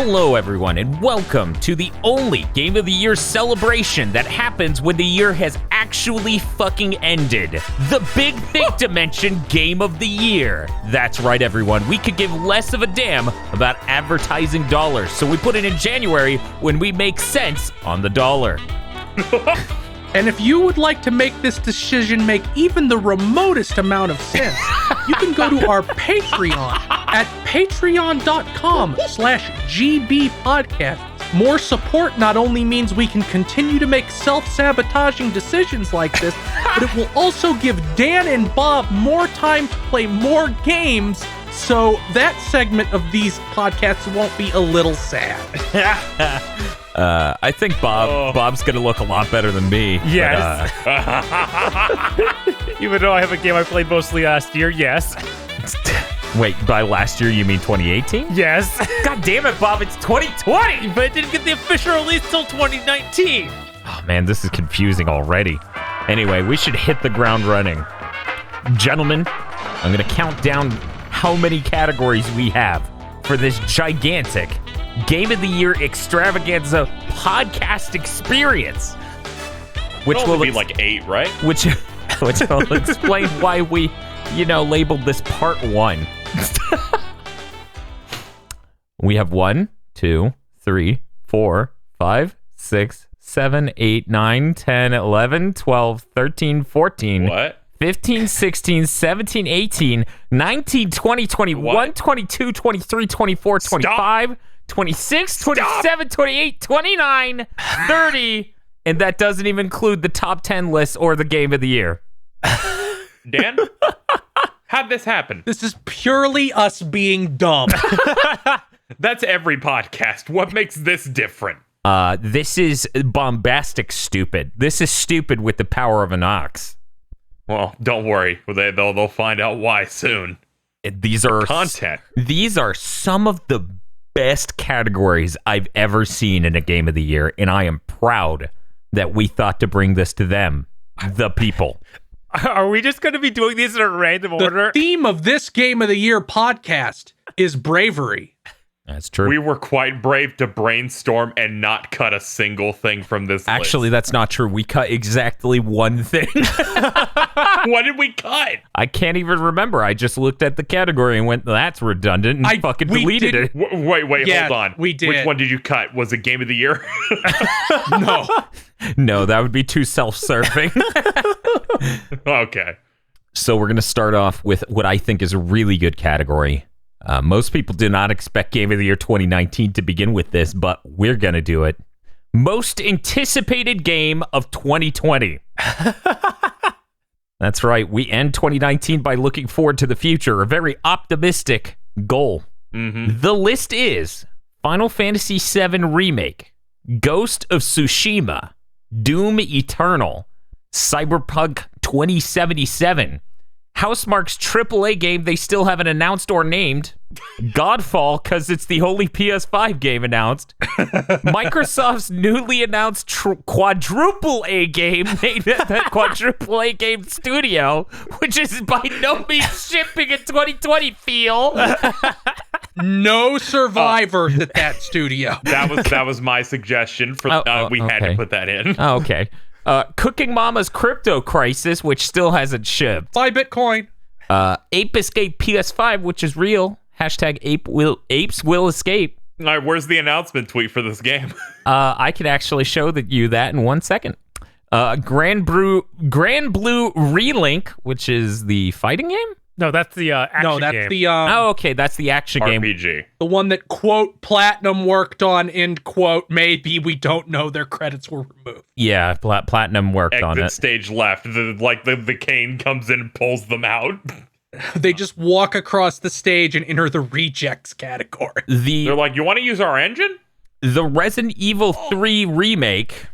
Hello everyone and welcome to the only Game of the Year celebration that happens when the year has actually fucking ended. The Big Think Dimension Game of the Year. That's right everyone, we could give less of a damn about advertising dollars, so we put it in January when we make sense on the dollar. And if you would like to make this decision make even the remotest amount of sense, you can go to our Patreon at patreon.com/GBpodcast. More support not only means we can continue to make self-sabotaging decisions like this, but it will also give Dan and Bob more time to play more games, so that segment of these podcasts won't be a little sad. I think Bob's gonna look a lot better than me. Yes. Even though I have a game I played mostly last year, yes. Wait, by last year you mean 2018? Yes. God damn it, Bob, it's 2020! But it didn't get the official release till 2019. Oh man, this is confusing already. Anyway, we should hit the ground running. Gentlemen, I'm gonna count down how many categories we have for this gigantic Game of the Year Extravaganza podcast experience. Which will be like 8, right? Which will explain why we, labeled this part 1. We have 1, 2, 3, 4, 5, 6, 7, 8, 9, 10, 11, 12, 13, 14. What? 15, 16, 17, 18, 19, 20, 21, What? 22, 23, 24, 25, Stop. 26, 27, 28, 29, 30, and that doesn't even include the top 10 list or the Game of the Year. Dan? How'd this happen? This is purely us being dumb. That's every podcast. What makes this different? This is bombastic stupid. This is stupid with the power of an ox. Well, don't worry. They'll find out why soon. These are content. These are some of the best categories I've ever seen in a Game of the Year, and I am proud that we thought to bring this to them, the people. Are we just going to be doing these in a random order? The theme of this Game of the Year podcast is bravery. That's true. We were quite brave to brainstorm and not cut a single thing from this Actually, that's not true. We cut exactly one thing. What did we cut? I can't even remember. I just looked at the category and went, that's redundant, and fucking deleted it. Wait, Yeah, hold on. we did. Which one did you cut? Was it Game of the Year? No. No, that would be too self-serving. Okay. So we're going to start off with what I think is a really good category. Most people did not expect Game of the Year 2019 to begin with this, but we're going to do it. Most anticipated game of 2020. That's right. We end 2019 by looking forward to the future, a very optimistic goal. Mm-hmm. The list is Final Fantasy VII Remake, Ghost of Tsushima, Doom Eternal, Cyberpunk 2077, Housemarque's AAA game they still haven't announced or named, Godfall, because it's the only PS5 game announced, Microsoft's newly announced quadruple A game named the Quadruple A Game Studio, which is by no means shipping a 2020 feel. No survivors at that studio. That was my suggestion. We had to put that in. Oh, okay. Cooking Mama's Crypto Crisis, which still hasn't shipped. Buy Bitcoin. Ape Escape PS5, which is real. Hashtag apes will escape. All right, where's the announcement tweet for this game? I can actually show you that in 1 second. Grand Blue Relink, which is the fighting game? No, that's the action game. No, that's the okay, that's the action game. RPG. the one that quote Platinum worked on, end quote. Maybe we don't know. Their credits were removed. Yeah, Platinum worked on it. Stage left. The cane comes in and pulls them out. They just walk across the stage and enter the rejects category. They're like, you want to use our engine? The Resident Evil 3 remake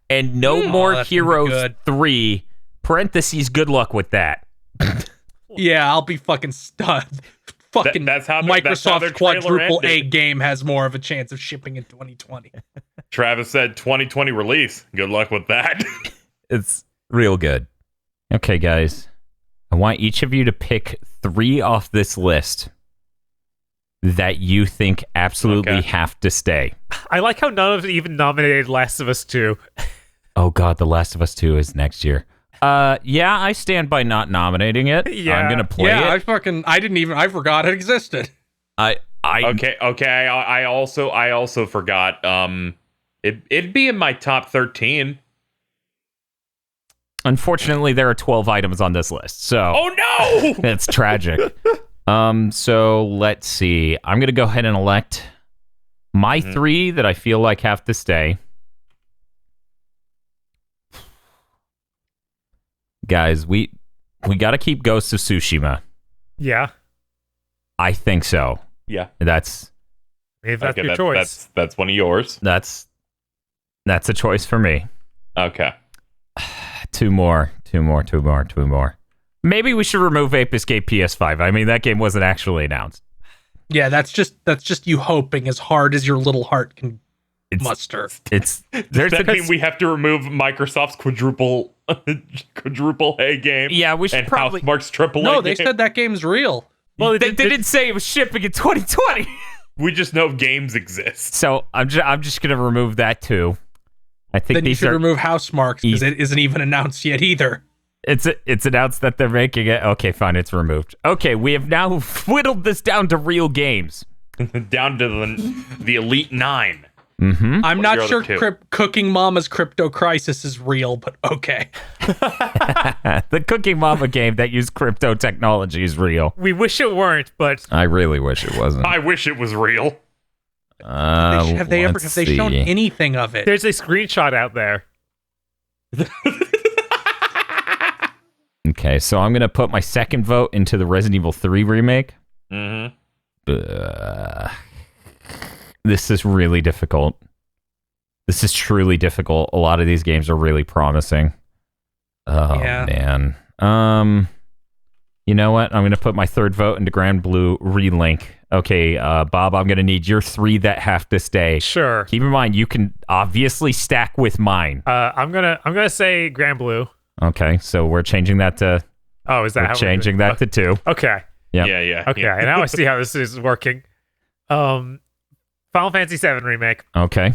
and No More Heroes 3, parentheses, good luck with that. Yeah, I'll be fucking stunned. That's how Microsoft's their trailer quadruple A ended. game has more of a chance of shipping in 2020. Travis said 2020 release. Good luck with that. It's real good. Okay, guys. I want each of you to pick 3 off this list that you think absolutely Okay. have to stay? I like how none of it even nominated Last of Us 2. Oh God, The Last of Us 2 is next year. Yeah, I stand by not nominating it. Yeah. I'm gonna play Yeah, it. I forgot it existed. Okay. I also forgot. It'd be in my top 13. Unfortunately, there are 12 items on this list, so Oh no! that's tragic. So let's see. I'm gonna go ahead and elect my 3 that I feel like have to stay. Guys, we got to keep Ghost of Tsushima. Yeah. I think so. Yeah, That's If that's okay, your choice. That's one of yours. that's a choice for me. Okay. Two more. Maybe we should remove Ape Escape PS5. I mean, that game wasn't actually announced. Yeah, that's just you hoping as hard as your little heart can muster. There's Does that mean we have to remove Microsoft's quadruple A game? Yeah, we should and probably. Housemarque's triple A No, game? they said that game's real. Well, They didn't say it was shipping in 2020. We just know games exist. So I'm just gonna remove that too. I think Then you these should are. remove Housemarques because it isn't even announced yet either. It's announced that they're making it. Okay, fine, it's removed. Okay, we have now whittled this down to real games. Down to the Elite 9. I'm What not are sure your other two? Cooking Mama's Crypto Crisis is real, but okay. The Cooking Mama game that used crypto technology is real. We wish it weren't, but I really wish it wasn't. I wish it was real. Have they shown anything of it? there's a screenshot out there. Okay, so I'm gonna put my second vote into the Resident Evil 3 remake. Mm-hmm. This is really difficult. This is truly difficult. A lot of these games are really promising. Oh Yeah. man. You know what? I'm gonna put my third vote into Grand Blue Relink. Okay, Bob, I'm gonna need your 3 that have to stay. Sure. Keep in mind, you can obviously stack with mine. I'm gonna say Grand Blue. Okay, so we're changing that to Oh, is that we're how changing that to 2. Okay. Yep. Yeah. Okay. Now I see how this is working. Final Fantasy VII remake. Okay.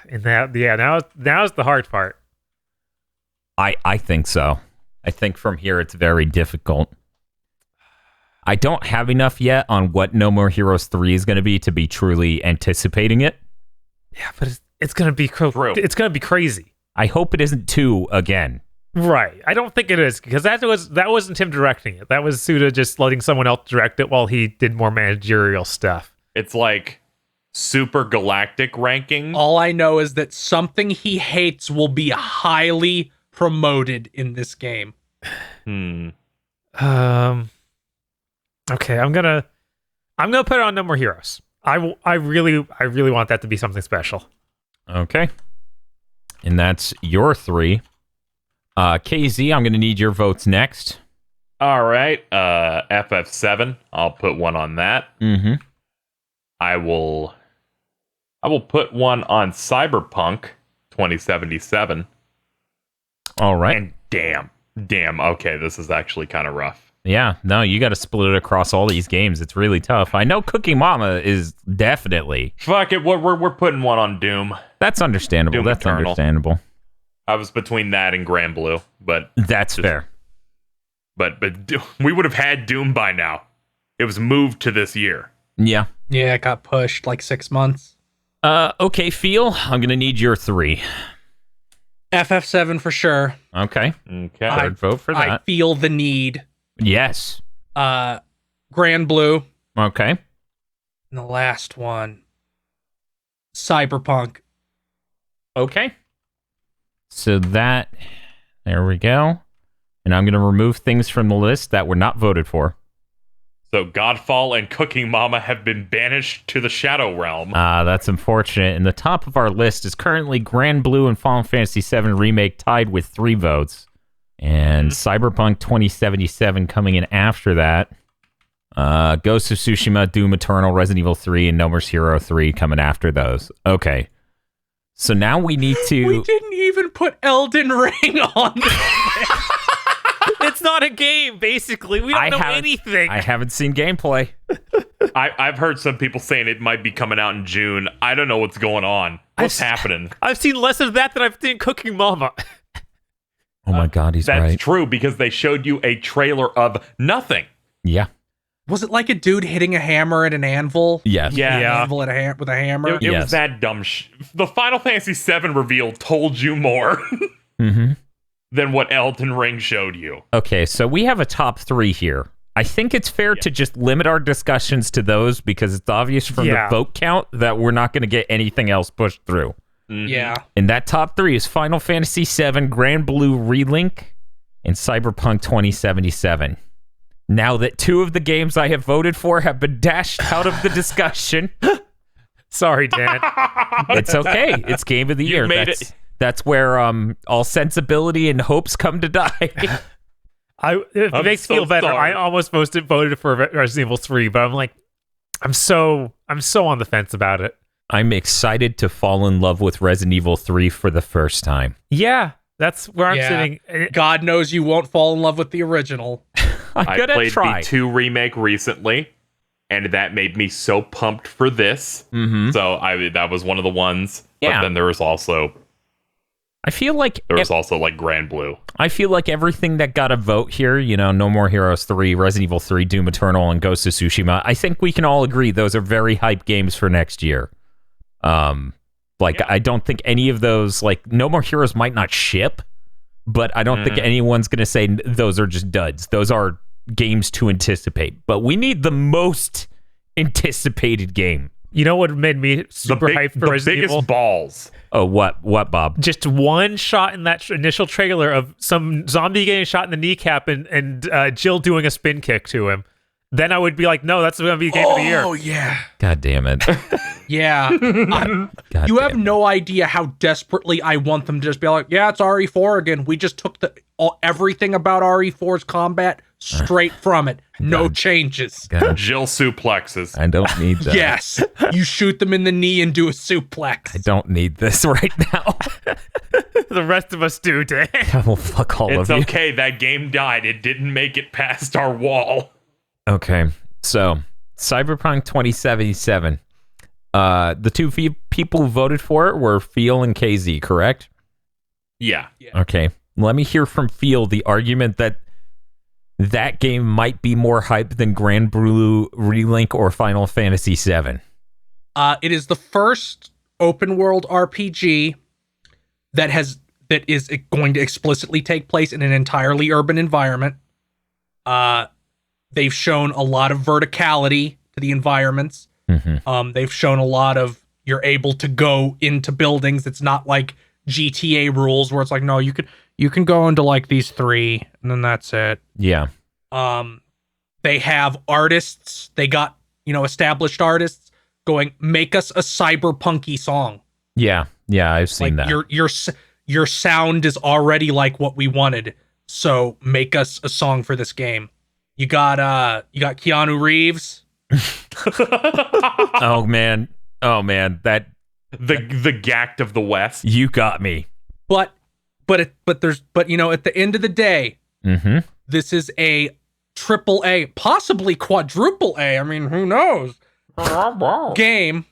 And now's the hard part. I think so. I think from here it's very difficult. I don't have enough yet on what No More Heroes 3 is going to be truly anticipating it. Yeah, but it's gonna be True. It's gonna be crazy. I hope it isn't 2 again. Right. I don't think it is because that wasn't him directing it. That was Suda just letting someone else direct it while he did more managerial stuff. It's like super galactic ranking. All I know is that something he hates will be highly promoted in this game. Hmm. Okay, I'm gonna put it on No More Heroes. I really want that to be something special. Okay. And that's your 3. KZ, I'm going to need your votes next. All right. FF7. I'll put one on that. Mm-hmm. I will put one on Cyberpunk 2077. All right. And damn. Okay, this is actually kind of rough. Yeah, no, you got to split it across all these games. It's really tough. I know Cooking Mama is definitely. Fuck it. We're putting one on Doom. That's understandable. Doom That's Eternal. understandable. I was between that and Grand Blue, but That's fair. but we would have had Doom by now. It was moved to this year. Yeah. Yeah, it got pushed like 6 months. Okay, Feel, I'm going to need your 3. FF7 for sure. Okay. Okay. Third vote for I that. feel the need. Yes. Grand Blue. Okay. And the last one, Cyberpunk. Okay. So there we go. And I'm going to remove things from the list that were not voted for. So Godfall and Cooking Mama have been banished to the Shadow Realm. That's unfortunate. And the top of our list is currently Grand Blue and Final Fantasy VII Remake tied with 3 votes. And Cyberpunk 2077 coming in after that. Ghost of Tsushima, Doom Eternal, Resident Evil 3, and No More Heroes 3 coming after those. Okay. So now we need to... We didn't even put Elden Ring on this. It's not a game, basically. We don't know anything. I haven't seen gameplay. I've heard some people saying it might be coming out in June. I don't know what's going on. What's happening? I've seen less of that than I've seen Cooking Mama. Oh my God, he's That's right. true, because they showed you a trailer of nothing. Yeah. Was it like a dude hitting a hammer at an anvil? Yes. Yeah. An anvil at with a hammer? It Yes. was that dumb The Final Fantasy VII reveal told you more Mm-hmm. than what Elden Ring showed you. Okay, so we have a top 3 here. I think it's fair to just limit our discussions to those because it's obvious from the vote count that we're not going to get anything else pushed through. Mm-hmm. Yeah. And that top 3 is Final Fantasy VII, Grand Blue Relink, and Cyberpunk 2077. Now that 2 of the games I have voted for have been dashed out of the discussion, Sorry, Dan. it's okay. It's Game of the Year. made That's, it. that's where all sensibility and hopes come to die. It I'm makes me so feel better. sorry. I almost voted for Resident Evil 3, but I'm like, I'm so on the fence about it. I'm excited to fall in love with Resident Evil 3 for the first time. Yeah, that's where I'm Yeah. sitting. God knows you won't fall in love with the original. I'm I gonna played try. the 2 remake recently, and that made me so pumped for this. Mm-hmm. So that was one of the ones. Yeah. But then there was also I feel like like Grand Blue. I feel like everything that got a vote here, No More Heroes 3, Resident Evil 3, Doom Eternal, and Ghost of Tsushima, I think we can all agree those are very hype games for next year. I don't think any of those, No More Heroes might not ship, but I don't think anyone's going to say those are just duds. Those are games to anticipate. But we need the most anticipated game. You know what made me super hyped for the Resident biggest Evil? balls. Oh, what, Bob? Just one shot in that initial trailer of some zombie getting shot in the kneecap and Jill doing a spin kick to him. Then I would be like, no, that's going to be Game of the Year. Oh, yeah. God damn it. Yeah. God You have damn it. no idea how desperately I want them to just be like, yeah, it's RE4 again. We just took everything about RE4's combat straight from it. No changes. God, Jill suplexes. I don't need that. Yes. You shoot them in the knee and do a suplex. I don't need this right now. The rest of us do, Dan. Oh, fuck all It's of you. okay. That game died. It didn't make it past our wall. Okay, so Cyberpunk 2077. The 2 people who voted for it were Feel and KZ, correct? Yeah. Okay, let me hear from Feel the argument that game might be more hype than Grand Blue Relink or Final Fantasy VII. It is the first open world RPG that is going to explicitly take place in an entirely urban environment. They've shown a lot of verticality to the environments. Mm-hmm. They've shown a lot of you're able to go into buildings. It's not like GTA rules where it's like, no, you can go into like these 3 and then that's it. Yeah. They have artists. They got, established artists going, make us a cyberpunky song. Yeah, I've seen Like that. your sound is already like what we wanted. So make us a song for this game. You got Keanu Reeves. Oh man, that The Gact of the West. you got me. But at the end of the day, Mm-hmm. this is a triple A, possibly quadruple A. I mean, who knows? Game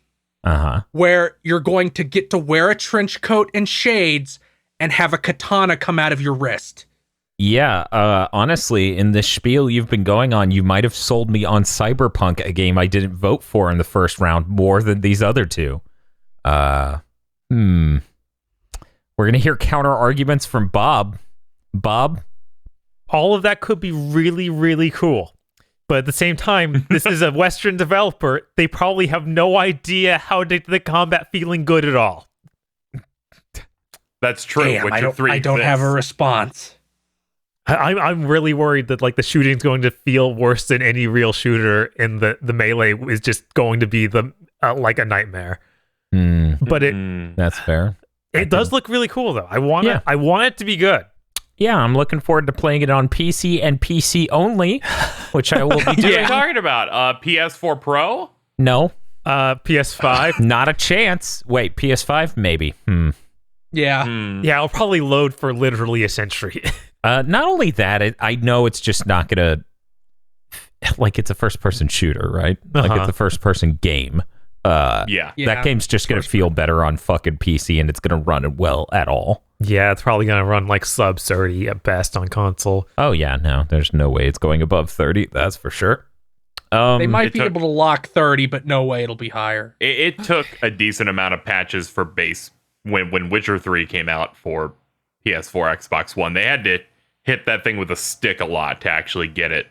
Uh-huh. where you're going to get to wear a trench coat and shades and have a katana come out of your wrist. Yeah, honestly, in this spiel you've been going on, you might have sold me on Cyberpunk, a game I didn't vote for in the first round, more than these other 2. We're gonna hear counter arguments from Bob. Bob? All of that could be really, really cool. But at the same time, this is a Western developer. They probably have no idea how to get the combat feeling good at all. That's true. Damn, I don't have a response. I'm really worried that the shooting's going to feel worse than any real shooter, and the melee is just going to be like a nightmare. But That's fair. it does look really cool though. I want it to be good. Yeah, I'm looking forward to playing it on PC and PC only, which I will be What are doing. you talking about? PS4 Pro? No, PS5. not a chance. Wait, PS5? Maybe. Yeah. Yeah, I'll probably load for literally a century. Not only that, I know it's just not gonna. like it's a first-person shooter, right? Like it's a first-person game. Yeah. That game's just going to feel better on fucking PC, and it's going to run well at all. Yeah, it's probably going to run like sub 30 at best on console. Oh, yeah, no, there's no way it's going above 30, that's for sure. They might be able to lock 30, but no way it'll be higher. It took a decent amount of patches for base when Witcher 3 came out for PS4, Xbox One. They had to hit that thing with a stick a lot to actually get it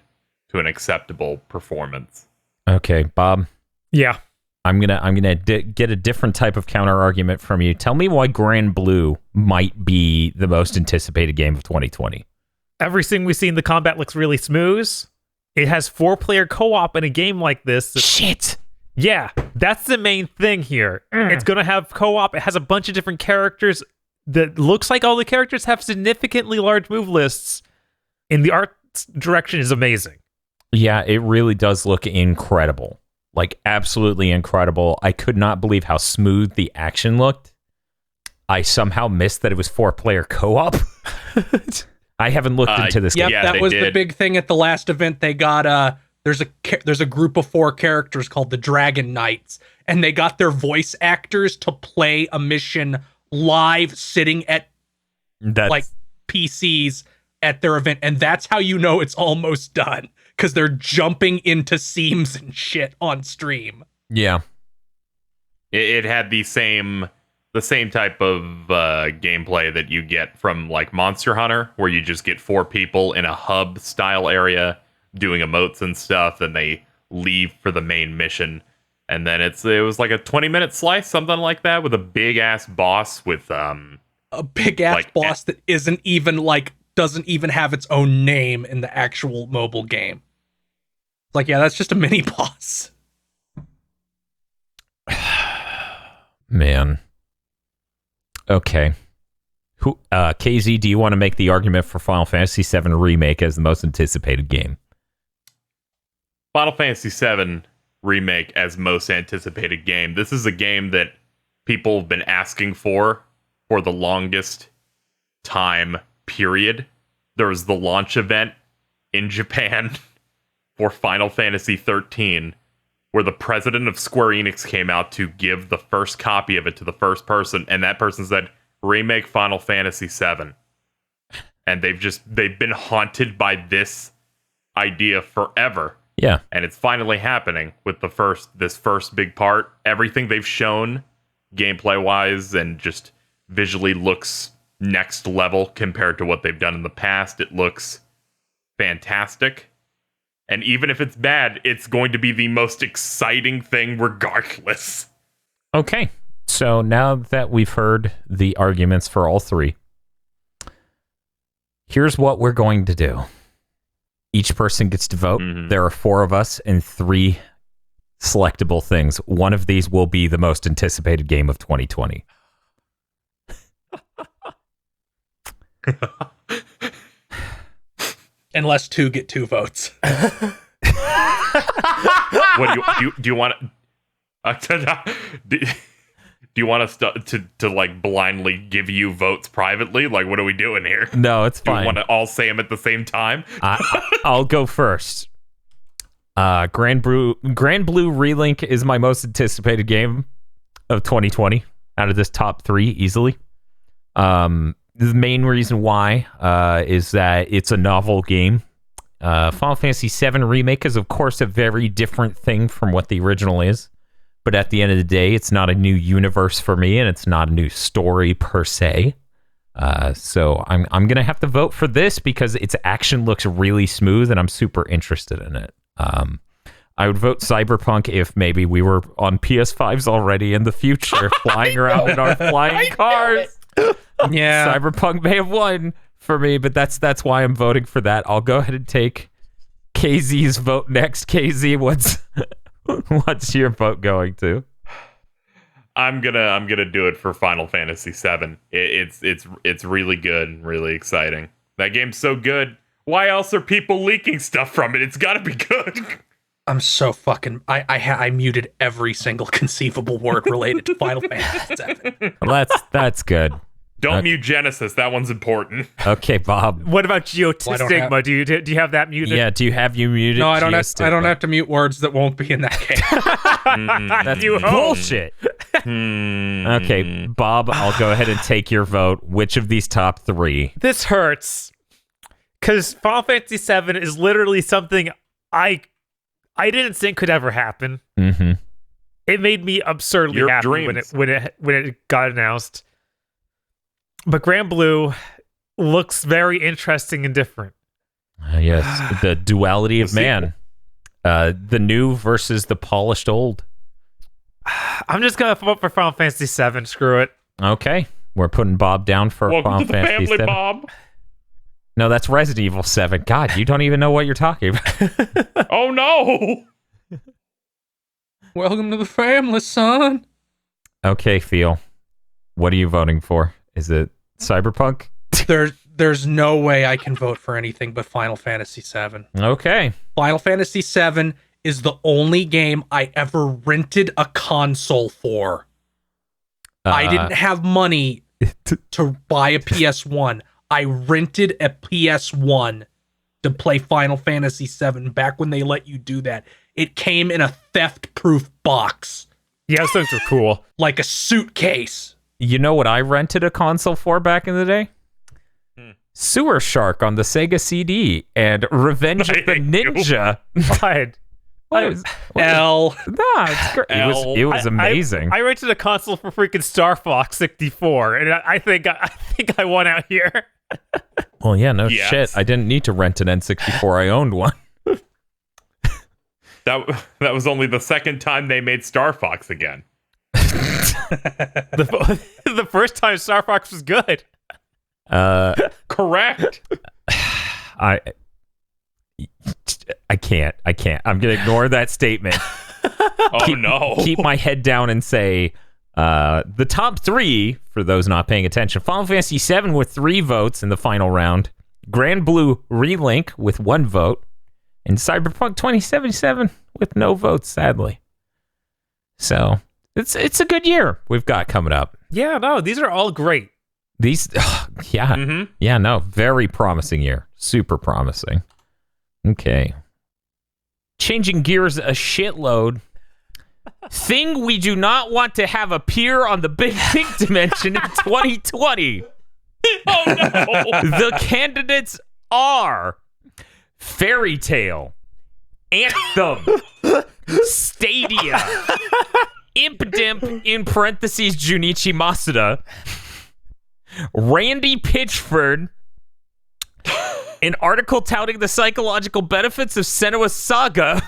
to an acceptable performance. Okay, Bob. Yeah. I'm gonna get a different type of counter argument from you. Tell me why Grand Blue might be the most anticipated game of 2020. Everything we've seen, the combat looks really smooth. It has 4-player co-op in a game like this. Shit. Yeah, that's the main thing here. It's gonna have co-op. It has a bunch of different characters. That looks like all the characters have significantly large move lists, and the art direction is amazing. Yeah, it really does look incredible. Like, absolutely incredible. I could not believe how smooth the action looked. I somehow missed that it was 4-player co-op. I haven't looked into this game. Yep, that was the big thing at the last event. They got there's a group of 4 characters called the Dragon Knights, and they got their voice actors to play a mission live, sitting at like PCs at their event, and that's how you know it's almost done, because they're jumping into seams and shit on stream. Yeah, it had the same type of gameplay that you get from like Monster Hunter, where you just get 4 people in a hub style area doing emotes and stuff, and they leave for the main mission. And then it was like a 20-minute slice, something like that, with a big ass boss with a big ass boss that isn't even doesn't even have its own name in the actual mobile game. Like, yeah, that's just a mini boss. Man. Okay. KZ, do you want to make the argument for Final Fantasy VII Remake as the most anticipated game? Final Fantasy VII Remake as most anticipated game. This is a game that people have been asking for the longest time period. There was the launch event in Japan for Final Fantasy 13, where the president of Square Enix came out to give the first copy of it to the first person, and that person said, remake Final Fantasy VII. And they've been haunted by this idea forever. Yeah. And it's finally happening with this first big part. Everything they've shown gameplay wise and just visually looks next level compared to what they've done in the past. It looks fantastic. And even if it's bad, it's going to be the most exciting thing regardless. Okay. So now that we've heard the arguments for all 3, here's what we're going to do. Each person gets to vote. Mm-hmm. There are 4 of us and 3 selectable things. One of these will be the most anticipated game of 2020. Unless 2 get 2 votes. What do you want? Do you want us to like blindly give you votes privately? Like, what are we doing here? No, it's fine. Do you want to all say them at the same time? I'll go first. Grand Blue Relink is my most anticipated game of 2020 out of this top 3 easily. The main reason why is that it's a novel game. Final Fantasy VII Remake is, of course, a very different thing from what the original is. But at the end of the day, it's not a new universe for me, and it's not a new story per se. So I'm going to have to vote for this because its action looks really smooth, and I'm super interested in it. I would vote Cyberpunk if maybe we were on PS5s already in the future, flying around in our flying cars. Yeah, Cyberpunk may have won for me, but that's why I'm voting for that. I'll go ahead and take KZ's vote next. KZ, what's your vote going to? I'm gonna do it for Final Fantasy VII. It's really good and really exciting. That game's so good. Why else are people leaking stuff from it? It's got to be good. I'm so fucking. I muted every single conceivable word related to Final Fantasy VII. Well, that's good. Don't mute Genesis. That one's important. Okay, Bob. What about GOTY Well, I don't Stigma? Do you have that muted? Yeah, do you have you muted? No, I don't have. Geostigma? I don't have to mute words that won't be in that game. That's You hope. bullshit. Okay, Bob, I'll go ahead and take your vote. Which of these top three? This hurts because Final Fantasy VII is literally something I didn't think could ever happen. Mm-hmm. It made me absurdly Your happy dreams. when it got announced. But Grand Blue looks very interesting and different. Yes, the duality of The man. The new versus the polished old. I'm just gonna vote for Final Fantasy VII. Screw it. Okay, we're putting Bob down for Welcome Final to the Fantasy family, 7. Bob. No, that's Resident Evil 7. God, you don't even know what you're talking about. Oh no! Welcome to the family, son. Okay, Phil. What are you voting for? Is it Cyberpunk? There's no way I can vote for anything but Final Fantasy VII. Okay. Final Fantasy VII is the only game I ever rented a console for. I didn't have money to buy a PS1. I rented a PS1 to play Final Fantasy VII back when they let you do that. It came in a theft-proof box, Yeah, those things are cool. like a suitcase. You know what I rented a console for back in the day? Sewer Shark on the Sega CD and Revenge of the I hate you. Ninja. Fine. What L. Nah, it's great. It was amazing. I rented a console for freaking Star Fox 64, and I think I won out here. Well, yeah, no Yes. shit. I didn't need to rent an N64. I owned one. That was only the second time they made Star Fox again. The first time Star Fox was good. Correct. I can't. I'm gonna ignore that statement. Oh no. Keep my head down and say the top three, for those not paying attention: Final Fantasy VII with 3 votes in the final round, Grand Blue Relink with 1 vote, and Cyberpunk 2077 with no votes, sadly. So it's a good year we've got coming up. Yeah, no, these are all great. These, yeah, no, very promising year, super promising. Okay, changing gears a shitload. Thing we do not want to have appear on the Big Pink Dimension in 2020. Oh no. The candidates are Fairy Tale, Anthem, Stadia, Impdimp in parentheses Junichi Masuda, Randy Pitchford, an article touting the psychological benefits of Senua's Saga.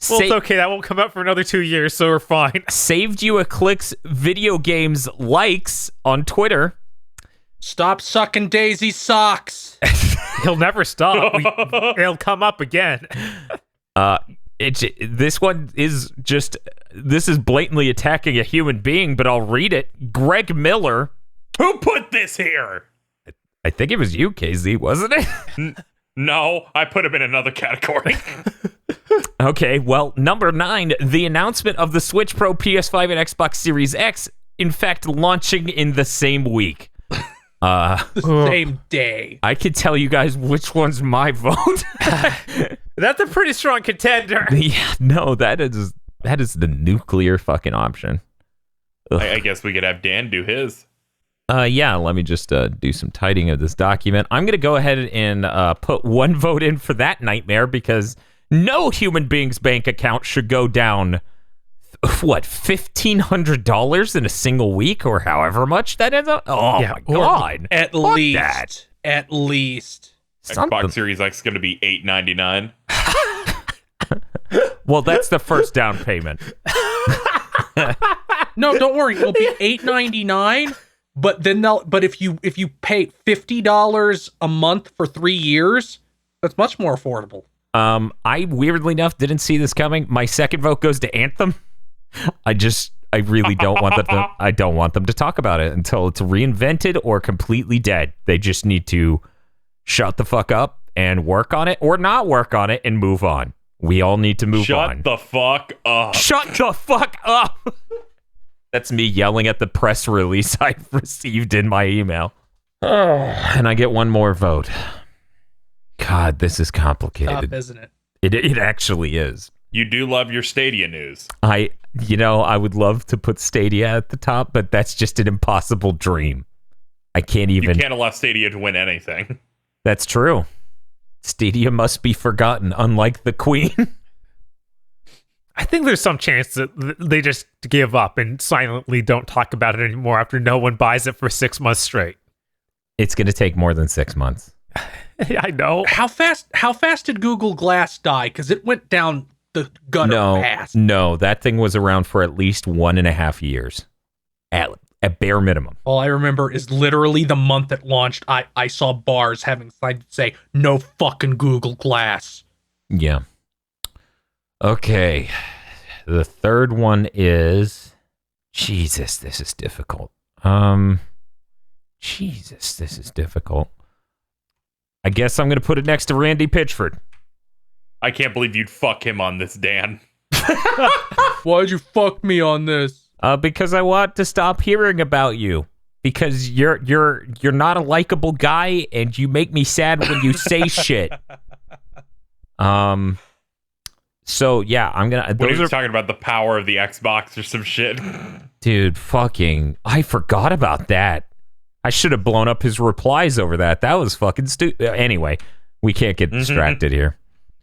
Well, it's okay. That won't come out for another 2 years, so we're fine. Saved you a clicks video games likes on Twitter. Stop sucking Daisy socks. He'll never stop. It'll come up again. This one is just, this is blatantly attacking a human being, but I'll read it. Greg Miller. Who put this here? I think it was you, KZ, wasn't it? No, I put him in another category. Okay, well, number 9, the announcement of the Switch Pro, PS5, and Xbox Series X, in fact, launching in the same week. The same day. I could tell you guys which one's my vote. That's a pretty strong contender. Yeah, no, that is the nuclear fucking option. I guess we could have Dan do his. Yeah, let me just do some tidying of this document. I'm going to go ahead and put 1 vote in for that nightmare because no human being's bank account should go down, what, $1,500 in a single week or however much that ends up? Oh, Yeah, my God. At Fuck least. that. At least. Something. Xbox Series X is going to be $8.99. Well, that's the first down payment. No, don't worry. It'll be $8.99. But then if you pay $50 a month for 3 years, that's much more affordable. I weirdly enough didn't see this coming. My second vote goes to Anthem. I really don't want them I don't want them to talk about it until it's reinvented or completely dead. They just need to shut the fuck up and work on it or not work on it and move on. We all need to move on. Shut the fuck up. Shut the fuck up. That's me yelling at the press release I received in my email. Oh, and I get one more vote. God, this is complicated. Tough, isn't it? It actually is. You do love your Stadia news. I would love to put Stadia at the top, but that's just an impossible dream. I can't even. You can't allow Stadia to win anything. That's true. Stadia must be forgotten, unlike the Queen. I think there's some chance that they just give up and silently don't talk about it anymore after no one buys it for 6 months straight. It's going to take more than 6 months. I know. How fast did Google Glass die? Because it went down the gutter fast. No, that thing was around for at least 1.5 years. At bare minimum. All I remember is literally the month it launched, I saw bars having signs that say, no fucking Google Glass. Yeah. Okay. The third one is... Jesus, this is difficult. Jesus, this is difficult. I guess I'm going to put it next to Randy Pitchford. I can't believe you'd fuck him on this, Dan. Why'd you fuck me on this? Because I want to stop hearing about you. Because you're not a likable guy, and you make me sad when you say shit. So yeah, I'm gonna. What are you talking about? The power of the Xbox or some shit? Dude, fucking! I forgot about that. I should have blown up his replies over that. That was fucking stupid. Anyway, we can't get distracted here.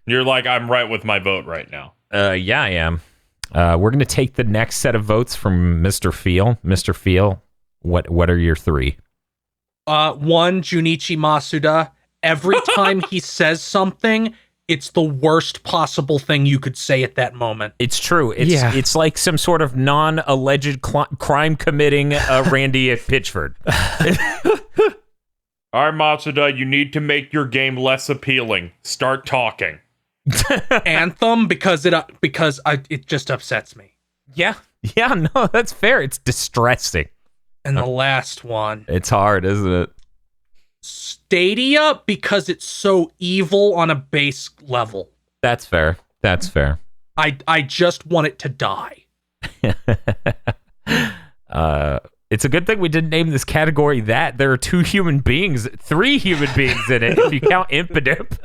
You're like, I'm right with my vote right now. Yeah, I am. We're gonna take the next set of votes from Mr. Feel. Mr. Feel, what are your three? One, Junichi Masuda. Every time he says something, it's the worst possible thing you could say at that moment. It's true. It's like some sort of non-alleged crime committing Randy at Pitchford. All right, Matsuda, you need to make your game less appealing. Start talking. Anthem, because it just upsets me. Yeah, no, that's fair. It's distressing. And the last one. It's hard, isn't it? Stadia, because it's so evil on a base level. That's fair. I just want it to die. It's a good thing we didn't name this category that. There are 3 human beings in it, if you count Impidip.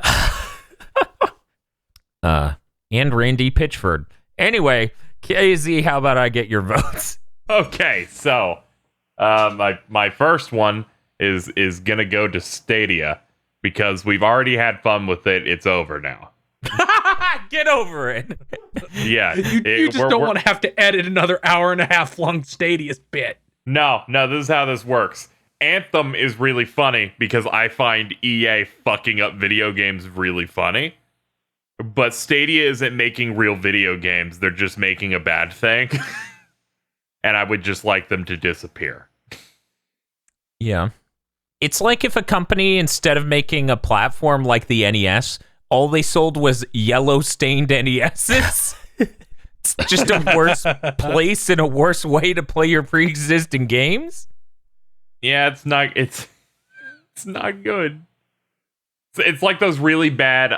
And Randy Pitchford. Anyway, KZ, how about I get your votes? Okay, so my first one is gonna go to Stadia because we've already had fun with it. It's over now. Get over it. Yeah, you just don't want to have to edit another hour and a half long Stadia's bit. No, this is how this works. Anthem is really funny because I find EA fucking up video games really funny. But Stadia isn't making real video games. They're just making a bad thing. And I would just like them to disappear. Yeah. It's like if a company, instead of making a platform like the NES, all they sold was yellow-stained NESs. It's just a worse place and a worse way to play your pre-existing games. Yeah, it's not good. It's like those really bad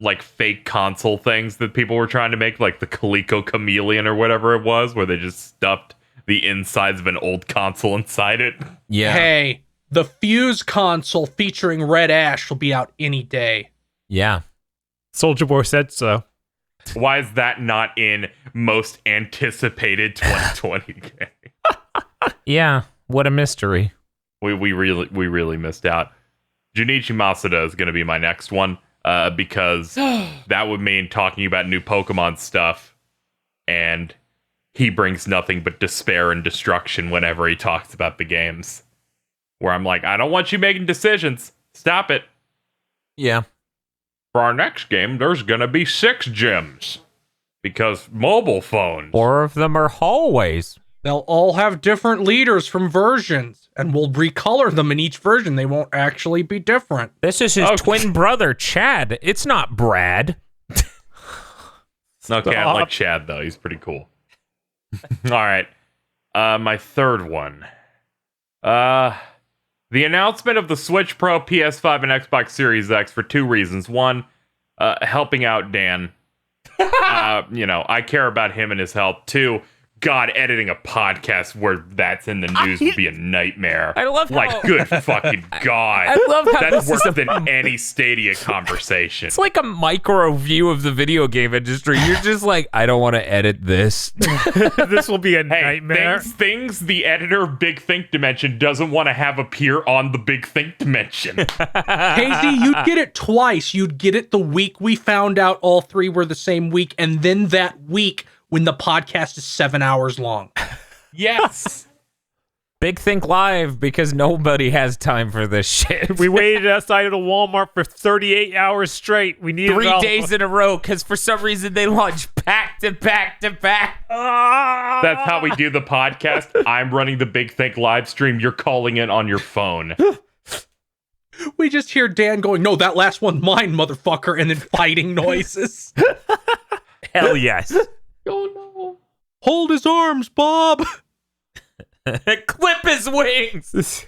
like fake console things that people were trying to make, like the Coleco Chameleon or whatever it was, where they just stuffed the insides of an old console inside it. Yeah. Hey, the Fuse console featuring Red Ash will be out any day. Yeah. Soulja Boy said so. Why is that not in most anticipated 2020 game? Yeah. What a mystery. We really missed out. Junichi Masuda is going to be my next one. Because that would mean talking about new Pokemon stuff, and he brings nothing but despair and destruction whenever he talks about the games. Where I'm like, I don't want you making decisions. Stop it. Yeah. For our next game, there's gonna be 6 gyms. Because mobile phones. 4 of them are hallways. They'll all have different leaders from versions, and we'll recolor them in each version. They won't actually be different. This is his twin brother, Chad. It's not Brad. Okay, I like Chad, though. He's pretty cool. All right. My third one. The announcement of the Switch Pro, PS5, and Xbox Series X for 2 reasons. One, helping out Dan. I care about him and his health. 2, God, editing a podcast where that's in the news would be a nightmare. I love like, good fucking God. I love how that's this worse than any Stadia conversation. It's like a micro view of the video game industry. You're just like, I don't want to edit this. This will be a nightmare. Things the editor of Big Think Dimension doesn't want to have appear on the Big Think Dimension. Casey, you'd get it twice. You'd get it the week we found out all three were the same week, and then that week when the podcast is 7 hours long. Yes. Big Think Live, because nobody has time for this shit. We waited outside of the Walmart for 38 hours straight. We needed 3 days in a row, because for some reason they launch back to back to back. That's how we do the podcast. I'm running the Big Think live stream. You're calling in on your phone. We just hear Dan going, no, that last one's mine, motherfucker, and then fighting noises. Hell yes. Oh, no. Hold his arms, Bob. Clip his wings.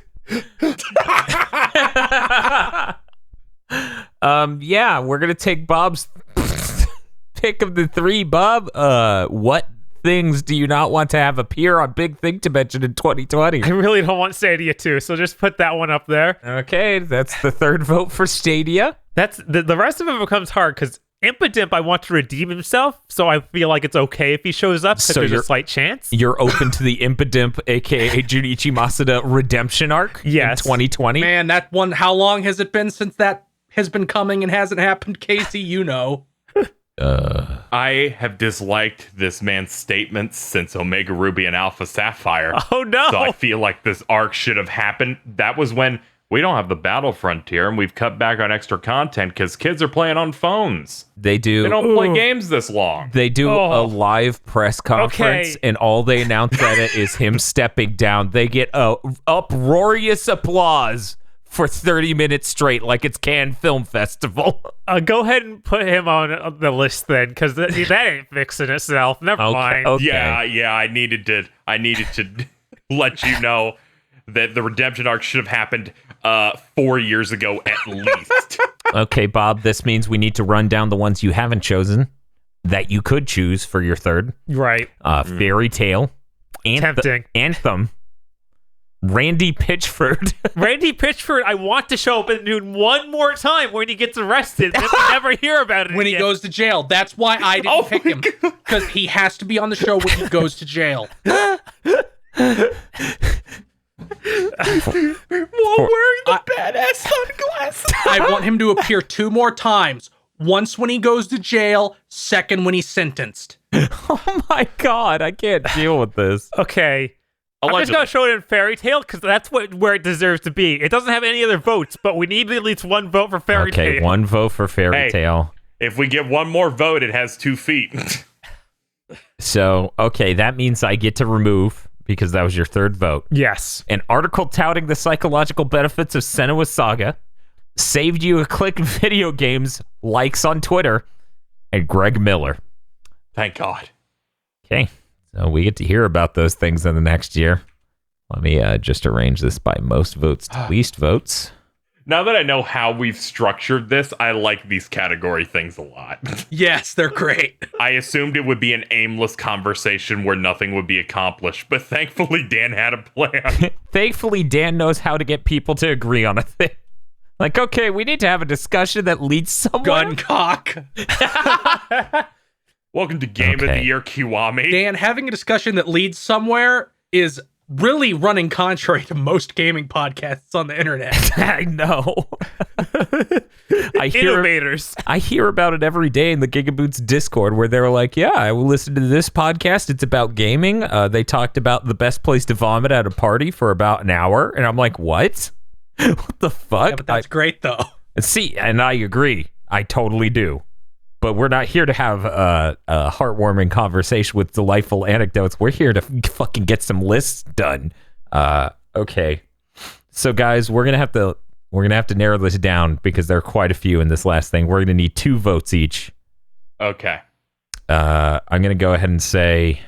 Yeah, we're gonna take Bob's pick of the three. Bob, what things do you not want to have appear on Big Think Dimension in 2020? I really don't want Stadia 2, so just put that one up there. Okay, that's the third vote for Stadia. That's the rest of it becomes hard because Impidimp, I want to redeem himself, so I feel like it's okay if he shows up because there's a slight chance. You're open to the Impidimp, aka Junichi Masuda redemption arc in 2020? Man, that one, how long has it been since that has been coming and hasn't happened, Casey? You know. I have disliked this man's statements since Omega Ruby and Alpha Sapphire. Oh, no. So I feel like this arc should have happened. That was when we don't have the Battle Frontier, and we've cut back on extra content because kids are playing on phones. They do. They don't play games this long. They do a live press conference, and all they announce at it is him stepping down. They get uproarious applause for 30 minutes straight, like it's Cannes Film Festival. Go ahead and put him on the list then, because that ain't fixing itself. Never mind. Okay. Yeah. I needed to let you know that the redemption arc should have happened 4 years ago at least. Okay, Bob, this means we need to run down the ones you haven't chosen that you could choose for your third. Right. Fairy Tale. Tempting. Anthem. Randy Pitchford. Randy Pitchford, I want to show up in Dune one more time when he gets arrested. Then we never hear about it When again. he goes to jail. That's why I didn't pick him. Because he has to be on the show when he goes to jail. While wearing the badass sunglasses. I want him to appear 2 more times. Once when he goes to jail, second when he's sentenced. Oh my God, I can't deal with this. Okay. I'm just going to show it in Fairy Tale because that's where it deserves to be. It doesn't have any other votes, but we need at least 1 vote for Fairy Tale. Okay, 1 vote for Fairy Tale. If we get 1 more vote, it has 2 feet. So, okay, that means I get to remove, because that was your third vote, Yes. an article touting the psychological benefits of Senua Saga, saved you a click video games, likes on Twitter, and Greg Miller. Thank God. Okay, so we get to hear about those things in the next year. Let me just arrange this by most votes to least votes. Now that I know how we've structured this, I like these category things a lot. Yes, they're great. I assumed it would be an aimless conversation where nothing would be accomplished, but thankfully Dan had a plan. Thankfully, Dan knows how to get people to agree on a thing. Like, okay, we need to have a discussion that leads somewhere. Gun cock. Welcome to Game of the Year, Kiwami. Dan, having a discussion that leads somewhere is really running contrary to most gaming podcasts on the internet. I know. Innovators. I hear about it every day in the GigaBoots Discord where they're like, yeah, I will listen to this podcast. It's about gaming. They talked about the best place to vomit at a party for about an hour. And I'm like, what? What the fuck? Yeah, but that's great, though. See, and I agree. I totally do. But we're not here to have a heartwarming conversation with delightful anecdotes. We're here to fucking get some lists done. Okay. So guys, we're gonna have to narrow this down because there are quite a few in this last thing. We're gonna need 2 votes each. Okay. I'm gonna go ahead and say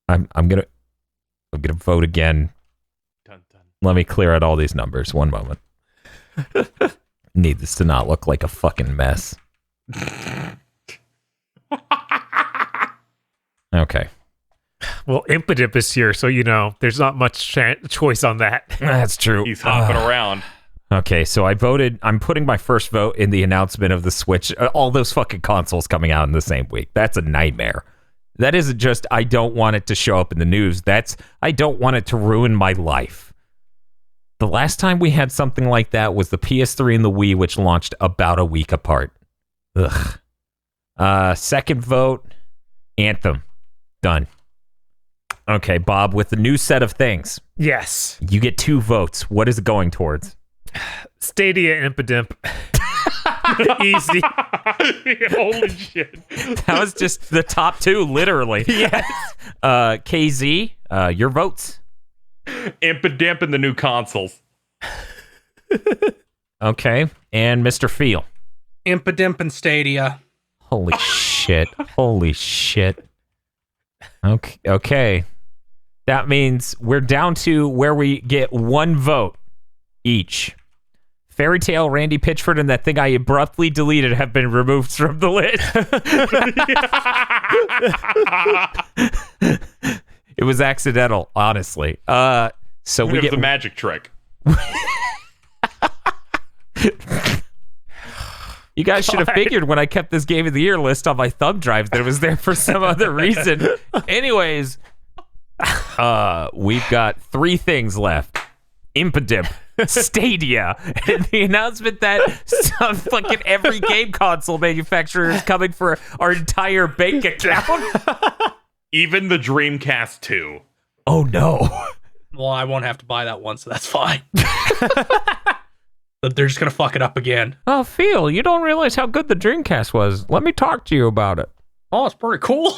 I'm gonna vote again. Dun, dun. Let me clear out all these numbers. One moment. Need this to not look like a fucking mess. Okay. Well, Impidimp is here, so there's not much choice on that. That's true. He's hopping around. Okay, so I voted. I'm putting my first vote in the announcement of the Switch. All those fucking consoles coming out in the same week. That's a nightmare. That isn't just I don't want it to show up in the news. That's I don't want it to ruin my life. The last time we had something like that was the PS3 and the Wii, which launched about a week apart. Ugh. Second vote, Anthem. Done. Okay, Bob, with the new set of things. Yes. You get 2 votes. What is it going towards? Stadia Impidimp. Easy. Holy shit. That was just the top 2, literally. Yes. KZ, your votes. Impidimp in the new consoles. Okay, and Mr. Feel. Impidimp and Stadia. Holy shit. Holy shit. Okay. That means we're down to where we get 1 vote each. Fairy Tale, Randy Pitchford, and that thing I abruptly deleted have been removed from the list. It was accidental, honestly. So we get a magic trick. You guys should have figured when I kept this Game of the Year list on my thumb drive that it was there for some other reason. Anyways, we've got 3 things left. Impidimp, Stadia, and the announcement that some fucking every game console manufacturer is coming for our entire bank account. Even the Dreamcast 2. Oh no. Well, I won't have to buy that one, so that's fine. But they're just going to fuck it up again. Oh, Phil, you don't realize how good the Dreamcast was. Let me talk to you about it. Oh, it's pretty cool.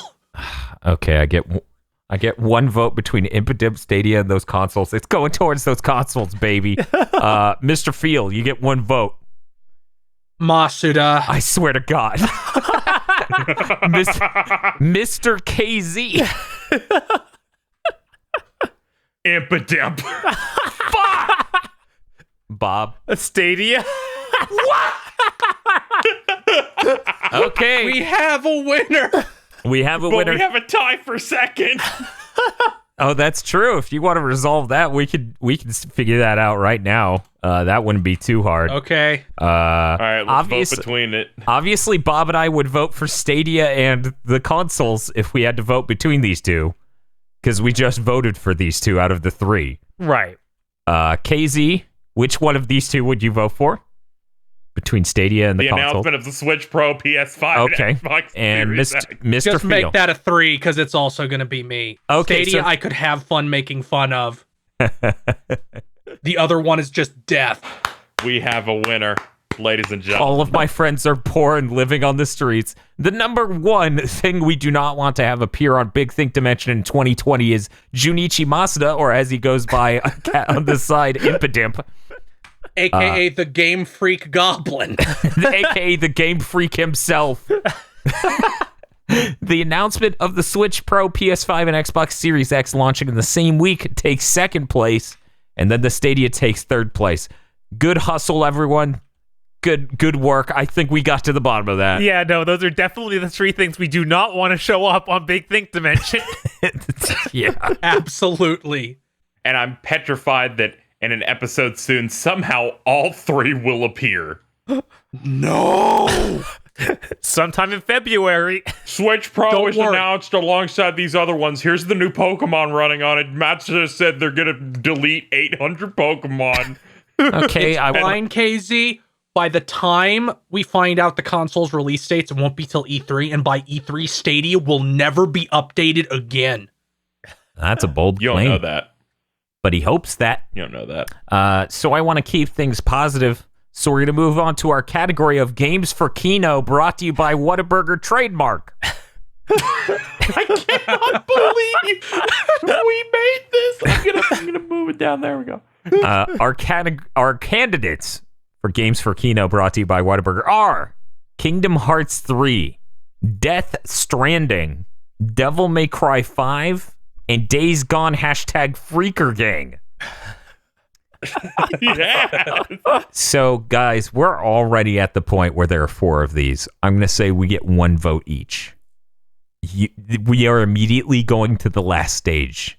Okay, I get 1 vote between Impidimp, Stadia, and those consoles. It's going towards those consoles, baby. Mr. Phil, you get 1 vote. Masuda. I swear to God. Mr. KZ. Impidimp. Bob. Stadia. Okay. We have a winner. We have a But winner. we have a tie for second. Oh, that's true. If you want to resolve that, we can figure that out right now. That wouldn't be too hard. Okay. All right, let's vote between it. Obviously, Bob and I would vote for Stadia and the consoles if we had to vote between these two, because we just voted for these 2 out of the 3. Right. KZ, which one of these 2 would you vote for? Between Stadia and the console? Announcement of the Switch Pro, PS5, Okay. and Xbox And Series X. Mr. Just Feel. make that a 3 because it's also going to be me. Okay, Stadia, so- I could have fun making fun of. The other one is just death. We have a winner, ladies and gentlemen. All of my friends are poor and living on the streets. The number 1 thing we do not want to have appear on Big Think Dimension in 2020 is Junichi Masuda, or as he goes by on the side, Impidimp. AKA the Game Freak Goblin. AKA the Game Freak himself. The announcement of the Switch Pro, PS5, and Xbox Series X launching in the same week takes 2nd place, and then the Stadia takes 3rd place. Good hustle, everyone. Good work. I think we got to the bottom of that. Yeah, no, those are definitely the 3 things we do not want to show up on Big Think Dimension. Yeah. Absolutely. And I'm petrified that in an episode soon, somehow all 3 will appear. No. Sometime in February. Switch Pro Don't is worry. announced alongside these other ones. Here's the new Pokemon running on it. Matsuda said they're going to delete 800 Pokemon. Okay, Fine, KZ. By the time we find out the console's release dates, it won't be till E3, and by E3, Stadia will never be updated again. That's a bold You don't claim. know that. But he hopes that. You don't know that. So I want to keep things positive. So we're going to move on to our category of Games for Kino, brought to you by Whataburger Trademark. I cannot believe we made this. I'm gonna move it down. There we go. Our candidates for Games for Kino, brought to you by Whataburger, are Kingdom Hearts 3, Death Stranding, Devil May Cry 5, and Days Gone #Freaker Gang. Yeah. So, guys, we're already at the point where there are 4 of these. I'm going to say we get 1 vote each. we are immediately going to the last stage.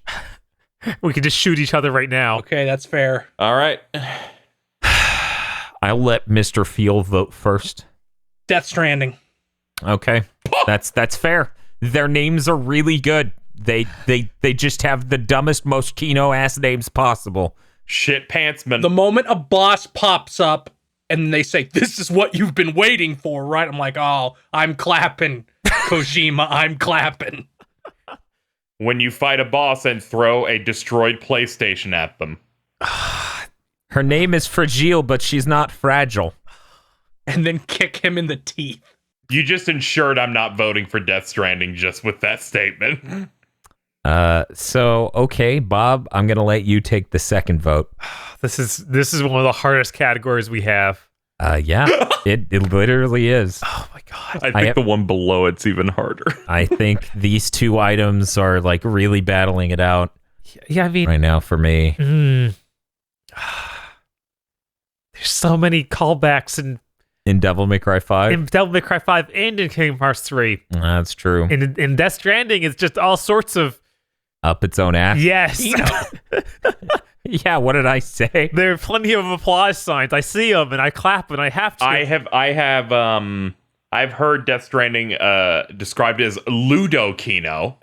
We could just shoot each other right now. Okay, that's fair. All right. I'll let Mr. Feel vote first. Death Stranding. Okay, that's fair. Their names are really good. They just have the dumbest, most Kino ass names possible. Shit pantsman. The moment a boss pops up and they say, "This is what you've been waiting for," right? I'm like, "Oh, I'm clapping, Kojima. I'm clapping." When you fight a boss and throw a destroyed PlayStation at them. Her name is Fragile, but she's not fragile. And then kick him in the teeth. You just ensured I'm not voting for Death Stranding just with that statement. So okay, Bob, I'm gonna let you take the second vote. This is one of the hardest categories we have. Yeah, it literally is. Oh my god. I think the one below it's even harder. I think these two items are like really battling it out. Yeah, I mean, right now for me. There's so many callbacks In Devil May Cry 5? in Devil May Cry 5 and in Kingdom Hearts 3. That's true. In Death Stranding, it's just all sorts of... Up its own ass? Yes. Yeah, what did I say? There are plenty of applause signs. I see them and I clap and I have to. I've heard Death Stranding described as Ludo Kino.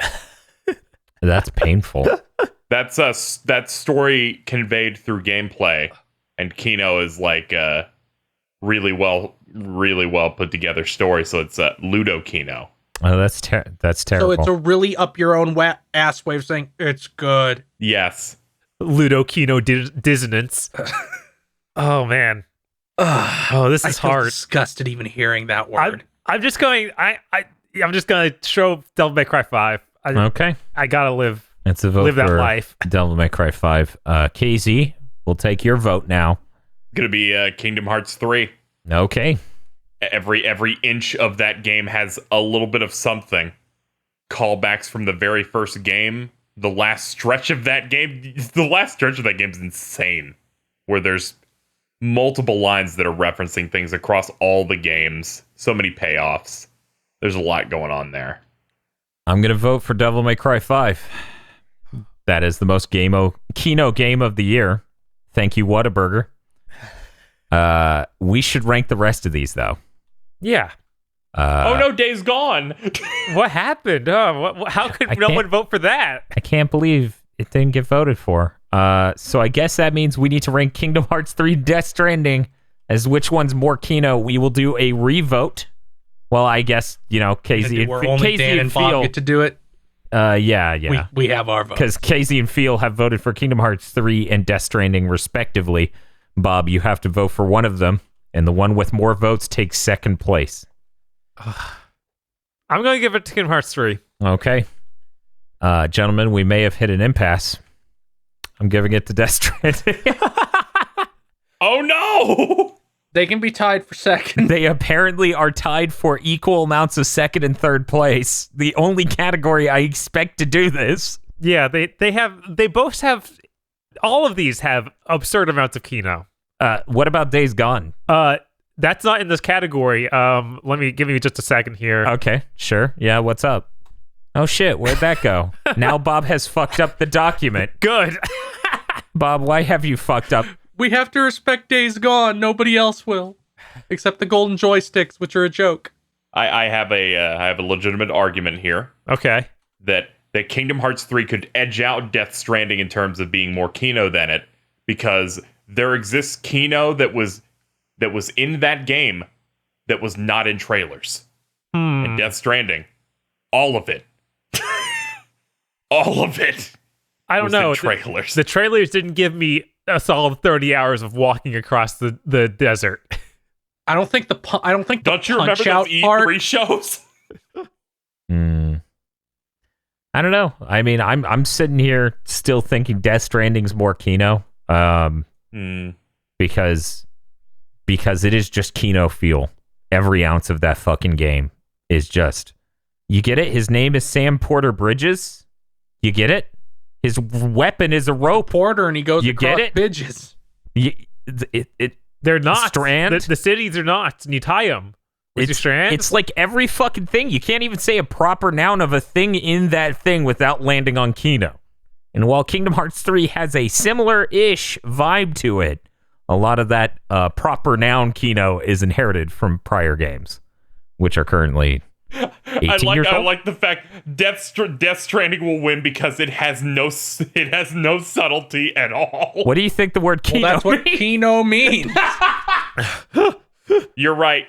That's painful. That story conveyed through gameplay, and Kino is like really well put together story. So it's Ludo Kino. Oh, that's terrible. So it's a really up your own ass way of saying it's good. Yes. Ludo Kino dissonance. Oh man. Oh, this is I feel hard. disgusted even hearing that word. I'm just going. I'm just gonna show Devil May Cry 5. Okay. I gotta live. It's a vote Live that for life. Devil May Cry 5. KZ, we'll take your vote now. Gonna be Kingdom Hearts 3. Okay. Every inch of that game has a little bit of something. Callbacks from the very first game. The last stretch of that game is insane. Where there's multiple lines that are referencing things across all the games. So many payoffs. There's a lot going on there. I'm going to vote for Devil May Cry 5. That is the most Kino game of the year. Thank you, Whataburger. We should rank the rest of these, though. Yeah. Oh no, Days Gone. What happened? Oh, how could no one vote for that? I can't believe it didn't get voted for. So I guess that means we need to rank Kingdom Hearts 3 Death Stranding as which one's more Kino. We will do a revote. Well, I guess, KZ only Dan and Bob get to do it. Yeah. We have our votes. Because KZ and Feel have voted for Kingdom Hearts 3 and Death Stranding, respectively. Bob, you have to vote for one of them, and the one with more votes takes second place. I'm going to give it to Kingdom Hearts 3. Okay. Gentlemen, we may have hit an impasse. I'm giving it to Death Stranding. Oh no! They can be tied for second. They apparently are tied for equal amounts of second and third place. The only category I expect to do this. Yeah, they both have, all of these have absurd amounts of Kino. What about Days Gone? That's not in this category. Let me give you just a second here. Okay, sure. Yeah, what's up? Oh shit, where'd that go? Now Bob has fucked up the document. Good. Bob, why have you fucked up? We have to respect Days Gone. Nobody else will. Except the golden joysticks, which are a joke. I have a legitimate argument here. Okay. That Kingdom Hearts 3 could edge out Death Stranding in terms of being more Kino than it, because there exists Kino that was in that game that was not in trailers. And Death Stranding, all of it. All of it. I don't know. In trailers. The trailers didn't give me a solid 30 hours of walking across the desert. I don't think the Don't you remember Punch-Out those part. E3 shows? I don't know. I mean, I'm sitting here still thinking Death Stranding's more Kino. Because it is just Kino feel. Every ounce of that fucking game is just, you get it? His name is Sam Porter Bridges. You get it? His weapon is a rope. Porter, and he goes You across get it? bridges. They're not. Strand? The cities are not, and you tie them. It's like every fucking thing. You can't even say a proper noun of a thing in that thing without landing on Kino. And while Kingdom Hearts 3 has a similar-ish vibe to it, a lot of that proper noun Kino is inherited from prior games, which are currently 18 years old. I like the fact Death Stranding will win because it has no subtlety at all. What do you think the word Kino means? That's what Kino means. You're right.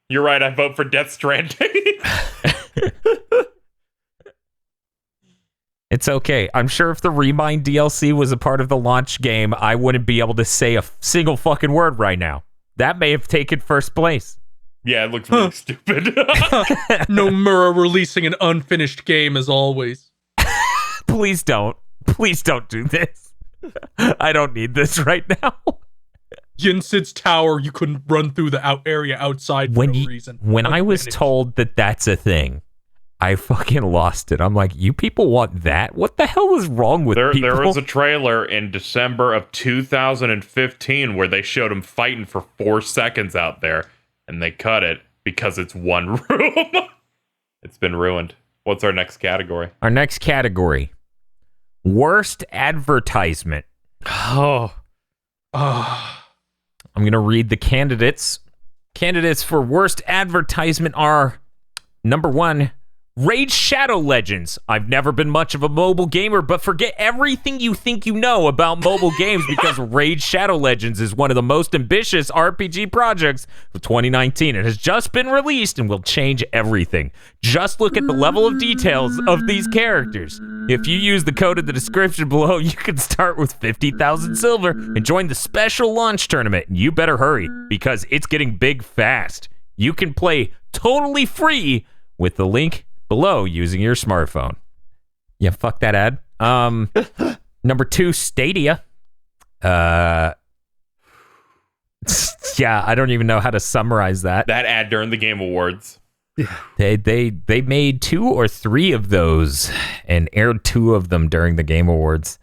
You're right. I vote for Death Stranding. It's okay. I'm sure if the Remind DLC was a part of the launch game, I wouldn't be able to say a single fucking word right now. That may have taken first place. Yeah, it looks really stupid. Nomura releasing an unfinished game as always. Please don't. Please don't do this. I don't need this right now. Yinsid's tower, you couldn't run through the area outside for no reason. When I was told that that's a thing, I fucking lost it. I'm like, you people want that? What the hell is wrong with people? There was a trailer in December of 2015 where they showed him fighting for 4 seconds out there, and they cut it because it's one room. It's been ruined. What's our next category? Our next category. Worst advertisement. Oh. I'm going to read the candidates. Candidates for worst advertisement are, number 1, Raid Shadow Legends. I've never been much of a mobile gamer, but forget everything you think you know about mobile games because Raid Shadow Legends is one of the most ambitious RPG projects of 2019. It has just been released and will change everything. Just look at the level of details of these characters. If you use the code in the description below, you can start with 50,000 silver and join the special launch tournament. You better hurry because it's getting big fast. You can play totally free with the link below using your smartphone. Yeah, fuck that ad. Number 2, Stadia. Yeah, I don't even know how to summarize that. That ad during the Game Awards. They made 2 or 3 of those and aired 2 of them during the Game Awards.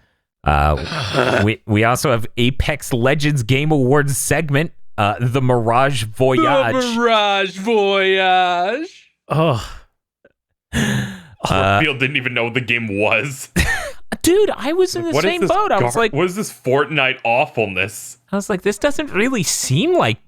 We also have Apex Legends Game Awards segment, the Mirage Voyage. The Mirage Voyage. Oh. Field didn't even know what the game was. Dude, I was in the same boat. I was like, what is this Fortnite awfulness? I was like, this doesn't really seem like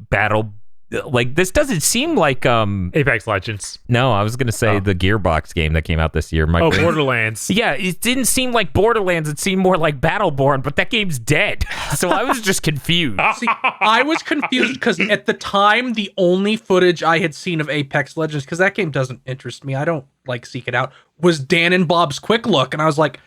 this doesn't seem like Apex Legends. No, I was gonna say the Gearbox game that came out this year. Borderlands. Yeah, it didn't seem like Borderlands. It seemed more like Battleborn, but that game's dead. So I was just confused. See, I was confused because at the time, the only footage I had seen of Apex Legends, because that game doesn't interest me, I don't seek it out, was Dan and Bob's Quick Look, and I was like,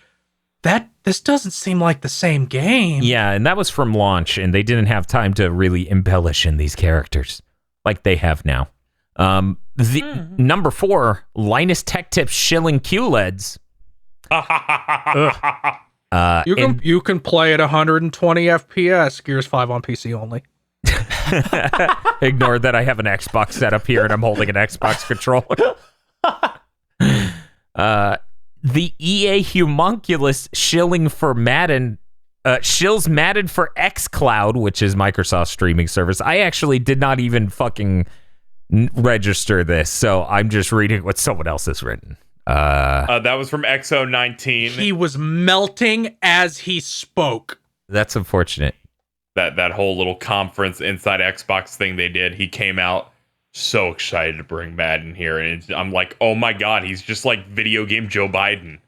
this doesn't seem like the same game. Yeah, and that was from launch, and they didn't have time to really embellish in these characters like they have now. Number 4, Linus Tech Tips shilling QLEDs. You can play at 120 FPS, Gears 5 on PC only. Ignore that I have an Xbox set up here and I'm holding an Xbox controller. The EA Humunculus shilling for Madden, shills Madden for xCloud, which is Microsoft's streaming service. I actually did not even fucking register this, so I'm just reading what someone else has written. That was from XO19. He was melting as he spoke. That's unfortunate. That whole little conference inside Xbox thing they did, he came out so excited to bring Madden here, and I'm like, oh my god, he's just like video game Joe Biden.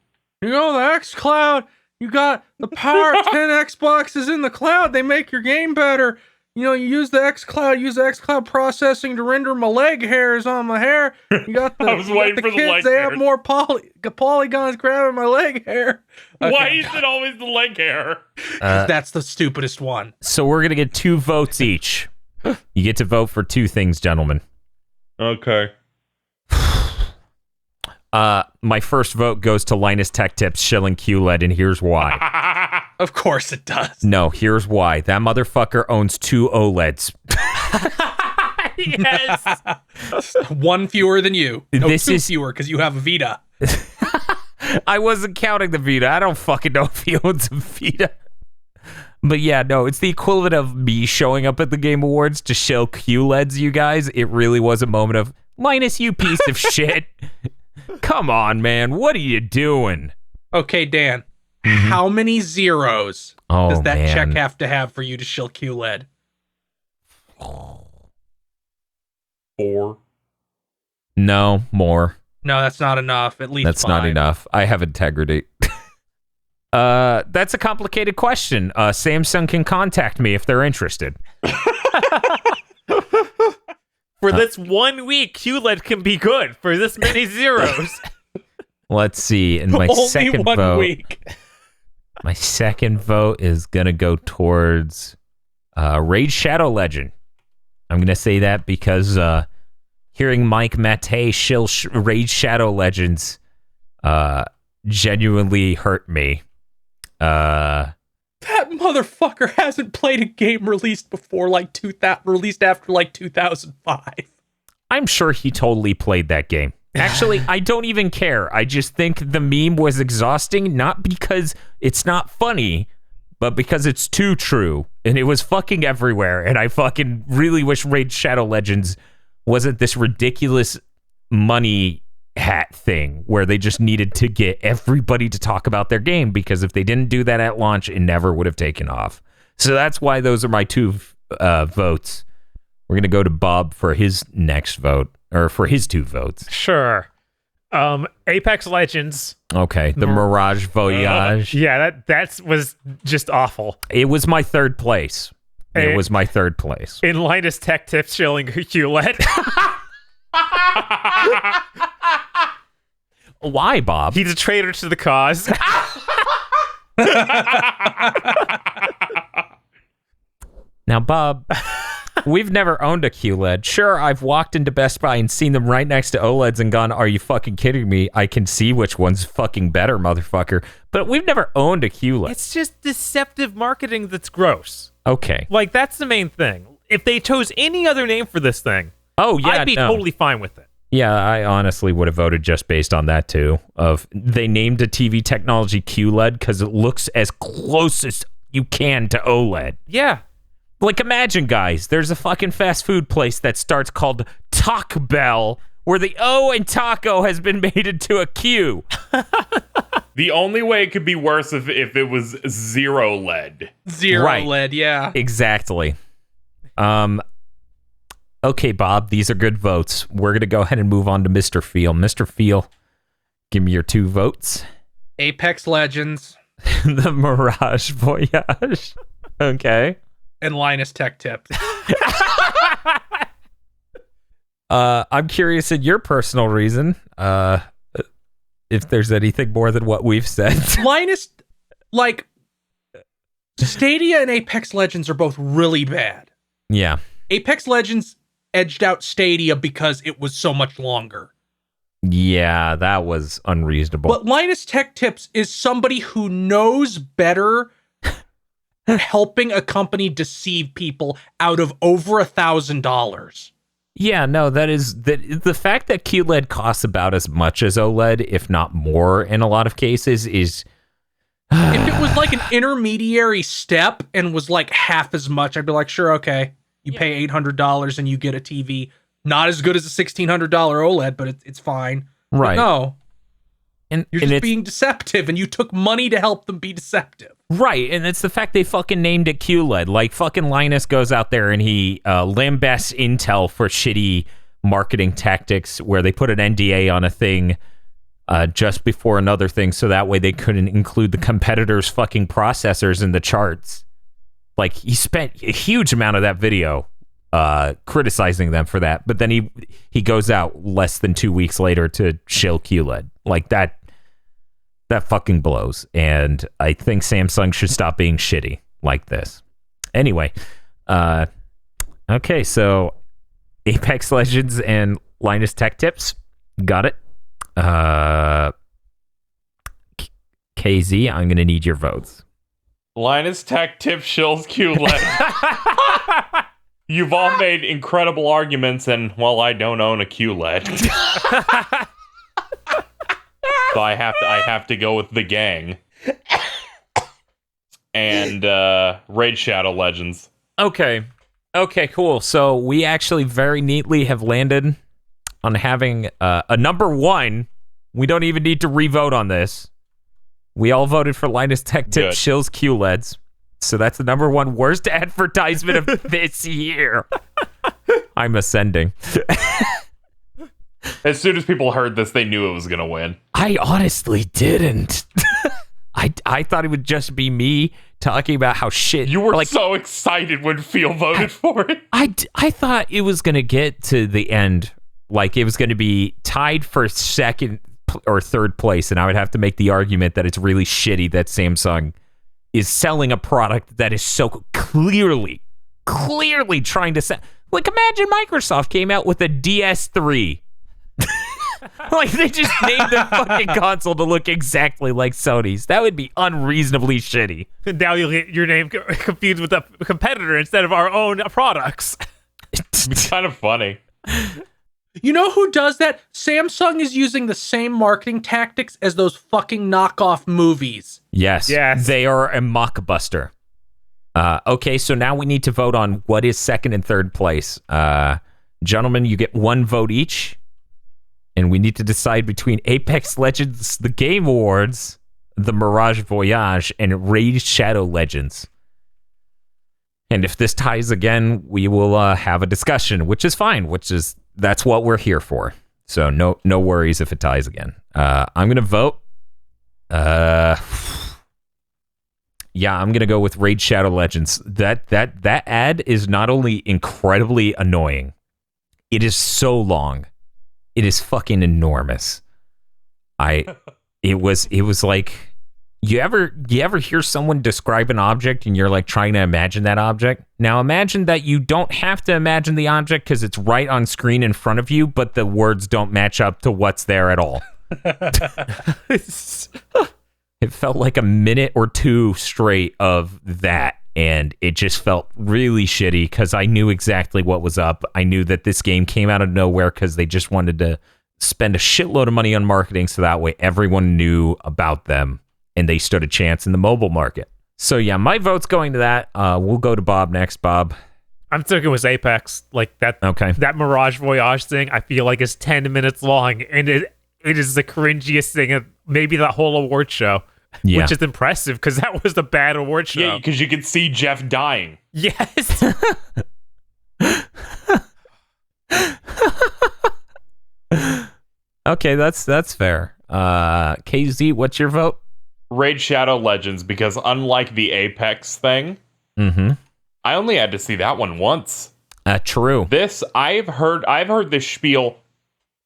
You know, the xCloud, you got the power of 10 Xboxes in the cloud, they make your game better. You know, you use the xCloud processing to render my leg hairs on my hair. You got the, I was waiting for kids, the leg they hairs. have more polygons grabbing my leg hair. Okay. Why is it always the leg hair? That's the stupidest one. So we're going to get 2 votes each. You get to vote for 2 things, gentlemen. Okay. My first vote goes to Linus Tech Tips shilling QLED, and here's why. Of course it does. No, here's why. That motherfucker owns 2 OLEDs. Yes. One fewer than you. No, This 2 is- fewer because you have a Vita. I wasn't counting the Vita. I don't fucking know if he owns a Vita. But yeah, no, it's the equivalent of me showing up at the Game Awards to shill QLEDs, you guys. It really was a moment of, Linus, you piece of shit. Come on, man. What are you doing? Okay, Dan. How many zeros does that check have to have for you to shill QLED? 4. No, more. No, that's not enough. At least That's 5. not enough. I have integrity. That's a complicated question. Samsung can contact me if they're interested. For this 1 week, QLED can be good for this many zeros. Let's see. And my Only second 1 vote. week. My second vote is gonna go towards Raid Shadow Legend. I'm gonna say that because hearing Mike Mattei shill Raid Shadow Legends genuinely hurt me. That motherfucker hasn't played a game released before released after 2005. I'm sure he totally played that game. Actually, I don't even care. I just think the meme was exhausting, not because it's not funny, but because it's too true. And it was fucking everywhere. And I fucking really wish Raid Shadow Legends wasn't this ridiculous money hat thing where they just needed to get everybody to talk about their game, because if they didn't do that at launch, it never would have taken off. So that's why those are my 2 votes. We're going to go to Bob for his next vote, or for his 2 votes. Sure. Apex Legends. Okay, the Mirage Voyage. Yeah, that was just awful. It was my 3rd place. It was my 3rd place. In Linus Tech Tips shilling QLED. Why, Bob? He's a traitor to the cause. Now, Bob, we've never owned a QLED. Sure, I've walked into Best Buy and seen them right next to OLEDs and gone, are you fucking kidding me? I can see which one's fucking better, motherfucker. But we've never owned a QLED. It's just deceptive marketing that's gross. Okay. Like, that's the main thing. If they chose any other name for this thing, I'd be totally fine with it. Yeah, I honestly would have voted just based on that, too. They named a TV technology QLED because it looks as close as you can to OLED. Yeah. Like, imagine, guys, there's a fucking fast food place that starts called Taco Bell, where the O in taco has been made into a Q. The only way it could be worse if it was 0 LED. Zero Right. LED, yeah. Exactly. Okay, Bob, these are good votes. We're going to go ahead and move on to Mr. Feel. Mr. Feel, give me your 2 votes. Apex Legends The Mirage Voyage. Okay. and Linus Tech Tips. I'm curious in your personal reason, if there's anything more than what we've said. Linus, Stadia and Apex Legends are both really bad. Yeah. Apex Legends edged out Stadia because it was so much longer. Yeah, that was unreasonable. But Linus Tech Tips is somebody who knows better helping a company deceive people out of over $1,000. Yeah, no, that is the fact that QLED costs about as much as OLED, if not more in a lot of cases, is... If it was like an intermediary step and was like half as much, I'd be like, sure, okay. You pay $800 and you get a TV. Not as good as a $1,600 OLED, but it's fine. Right. But no. And You're just being deceptive, and you took money to help them be deceptive. Right, and it's the fact they fucking named it QLED. Like, fucking Linus goes out there and he lambasts Intel for shitty marketing tactics where they put an NDA on a thing just before another thing so that way they couldn't include the competitors' fucking processors in the charts. Like, he spent a huge amount of that video criticizing them for that, but then he goes out less than 2 weeks later to shill QLED. Like, that fucking blows, and I think Samsung should stop being shitty like this. Anyway, okay, so Apex Legends and Linus Tech Tips, got it. KZ, I'm gonna need your votes. Linus Tech Tip shills QLED. You've all made incredible arguments, and, well, I don't own a QLED. So I have to go with the gang. and Raid Shadow Legends. Okay, cool. So we actually very neatly have landed on having a number one. We don't even need to re-vote on this. We all voted for Linus Tech Tip Good. Shills QLEDs. So that's the number one worst advertisement of this year. I'm ascending. As soon as people heard this, they knew it was going to win. I honestly didn't. I thought it would just be me talking about how shit. You were so excited when Phil voted for it. I thought it was going to get to the end. Like it was going to be tied for second or third place. And I would have to make the argument that it's really shitty that Samsung is selling a product that is so clearly trying to sell. Like imagine Microsoft came out with a DS3. Like they just named their fucking console to look exactly like Sony's. That would be unreasonably shitty. Now you'll get your name confused with a competitor instead of our own products. It's kind of funny. You know who does that? Samsung is using the same marketing tactics as those fucking knockoff movies. Yes. They are a mockbuster. Okay, so now we need to vote on what is second and third place. Gentlemen, you get one vote each. And we need to decide between Apex Legends, the Game Awards, the Mirage Voyage, and Raid Shadow Legends. And if this ties again, we will have a discussion, which is fine, that's what we're here for. So no worries if it ties again. I'm going to vote. Yeah, I'm going to go with Raid Shadow Legends. That ad is not only incredibly annoying, it is so long. It is fucking enormous. It was like, you ever hear someone describe an object and you're like trying to imagine that object? Now imagine that you don't have to imagine the object because it's right on screen in front of you, but the words don't match up to what's there at all. It felt like a minute or two straight of that. And it just felt really shitty because I knew exactly what was up. I knew that this game came out of nowhere because they just wanted to spend a shitload of money on marketing so that way everyone knew about them and they stood a chance in the mobile market. So yeah, my vote's going to that. We'll go to Bob next. Bob. I'm sticking with Apex. Like that. Okay. That Mirage Voyage thing, I feel like is 10 minutes long, and it is the cringiest thing of maybe that whole award show. Yeah. Which is impressive because that was the bad award show. Yeah, because you could see Jeff dying. Yes. Okay, that's fair. KZ, what's your vote? Raid Shadow Legends, because unlike the Apex thing, I only had to see that one once. True. This I've heard this spiel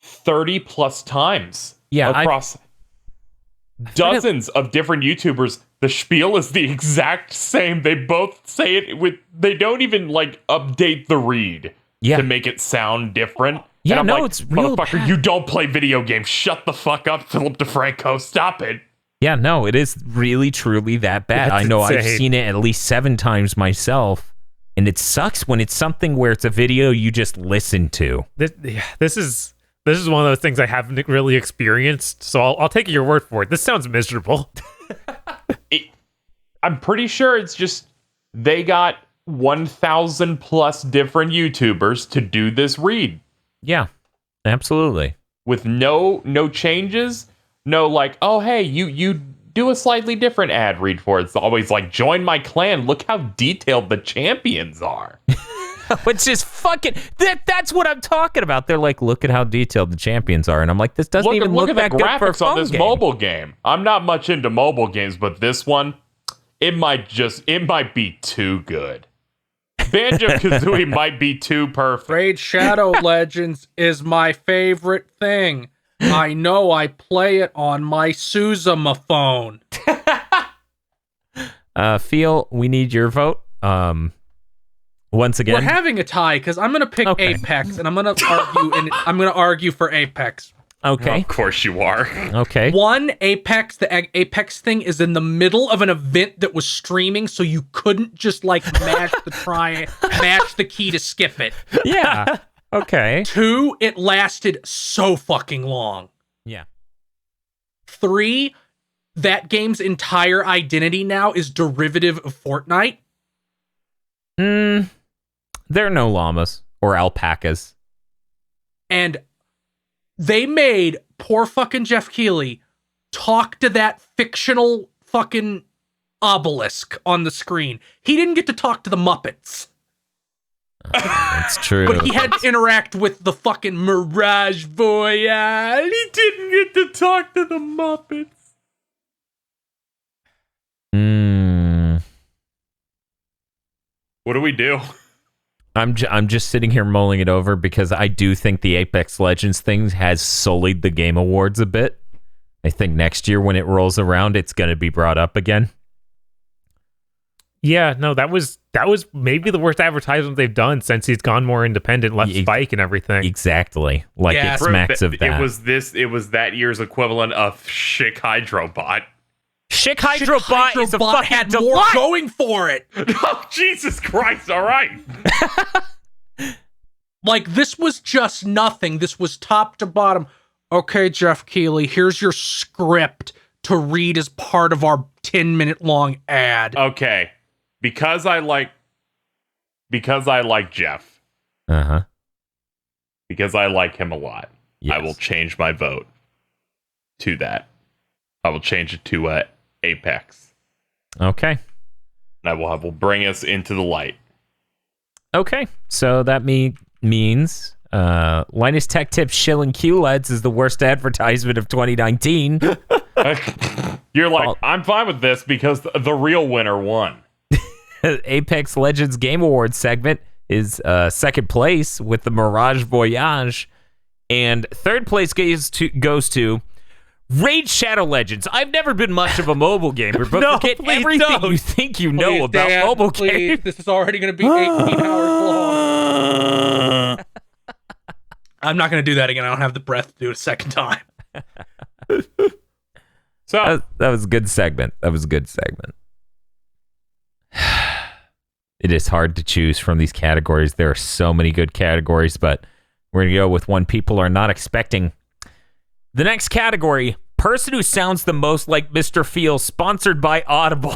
30 plus times. Yeah, across dozens of different YouTubers. The spiel is the exact same. They both say it with. They don't even like update the read to make it sound different. Yeah, and I'm like, it's real motherfucker. bad. You don't play video games. Shut the fuck up, Philip DeFranco. Stop it. Yeah, no, it is really, truly that bad. That's I know insane. I've seen it at least 7 times myself, and it sucks when it's something where it's a video you just listen to. This is one of those things I haven't really experienced, so I'll take your word for it. This sounds miserable. I'm pretty sure it's just they got 1,000 plus different YouTubers to do this read. Yeah, absolutely. With no changes, no like, oh hey, you do a slightly different ad read for it. It's always like, join my clan. Look how detailed the champions are. Which is fucking that's what I'm talking about. They're like, look at how detailed the champions are, and I'm like, this doesn't even look at that the good for a graphics on phone this game. mobile game. I'm not much into mobile games, but this one, it might be too good. Banjo-Kazooie might be too perfect. Raid Shadow Legends is my favorite thing. I know I play it on my Suzuma phone. Phil, we need your vote. Once again, We're having a tie because I'm gonna pick Apex and I'm gonna argue for Apex. okay, Well, of course you are. okay. One, the Apex thing is in the middle of an event that was streaming, so you couldn't just like mash the key to skip it. Yeah. Okay. 2, it lasted so fucking long. Yeah. 3, that game's entire identity now is derivative of Fortnite. There are no llamas or alpacas. And they made poor fucking Jeff Keighley talk to that fictional fucking obelisk on the screen. He didn't get to talk to the Muppets. That's true. But he had to interact with the fucking Mirage Voyage. He didn't get to talk to the Muppets. What do we do? I'm just sitting here mulling it over because I do think the Apex Legends thing has sullied the Game Awards a bit. I think next year when it rolls around, it's going to be brought up again. Yeah, no, that was maybe the worst advertisement they've done since he's gone more independent, left Spike and everything. Exactly. Like Yeah. it smacks of that. It was that year's equivalent of Schick Hydrobot. Schick Hydrobot is a Hydrobot fucking had more delight. going for it. Oh, Jesus Christ, all right. Like, this was just nothing. This was top to bottom. Okay, Jeff Keighley, here's your script to read as part of our 10-minute long ad. Okay. Because I like Jeff. Uh-huh. Because I like him a lot. Yes. I will change my vote to that. I will change it to Apex. Okay. And I will bring us into the light. Okay. So that means Linus Tech Tips shilling QLEDs is the worst advertisement of 2019. You're like, I'm fine with this because the real winner won. Apex Legends Game Awards segment is second place with the Mirage Voyage, and third place goes to Raid Shadow Legends. I've never been much of a mobile gamer, but No, forget please everything don't. you think you know Please, about Dan, mobile please. games. This is already going to be 18 hours long. I'm not going to do that again. I don't have the breath to do it a second time. So That was a good segment. It is hard to choose from these categories. There are so many good categories, but we're going to go with one people are not expecting. The next category, person who sounds the most like Mr. Feel, sponsored by Audible.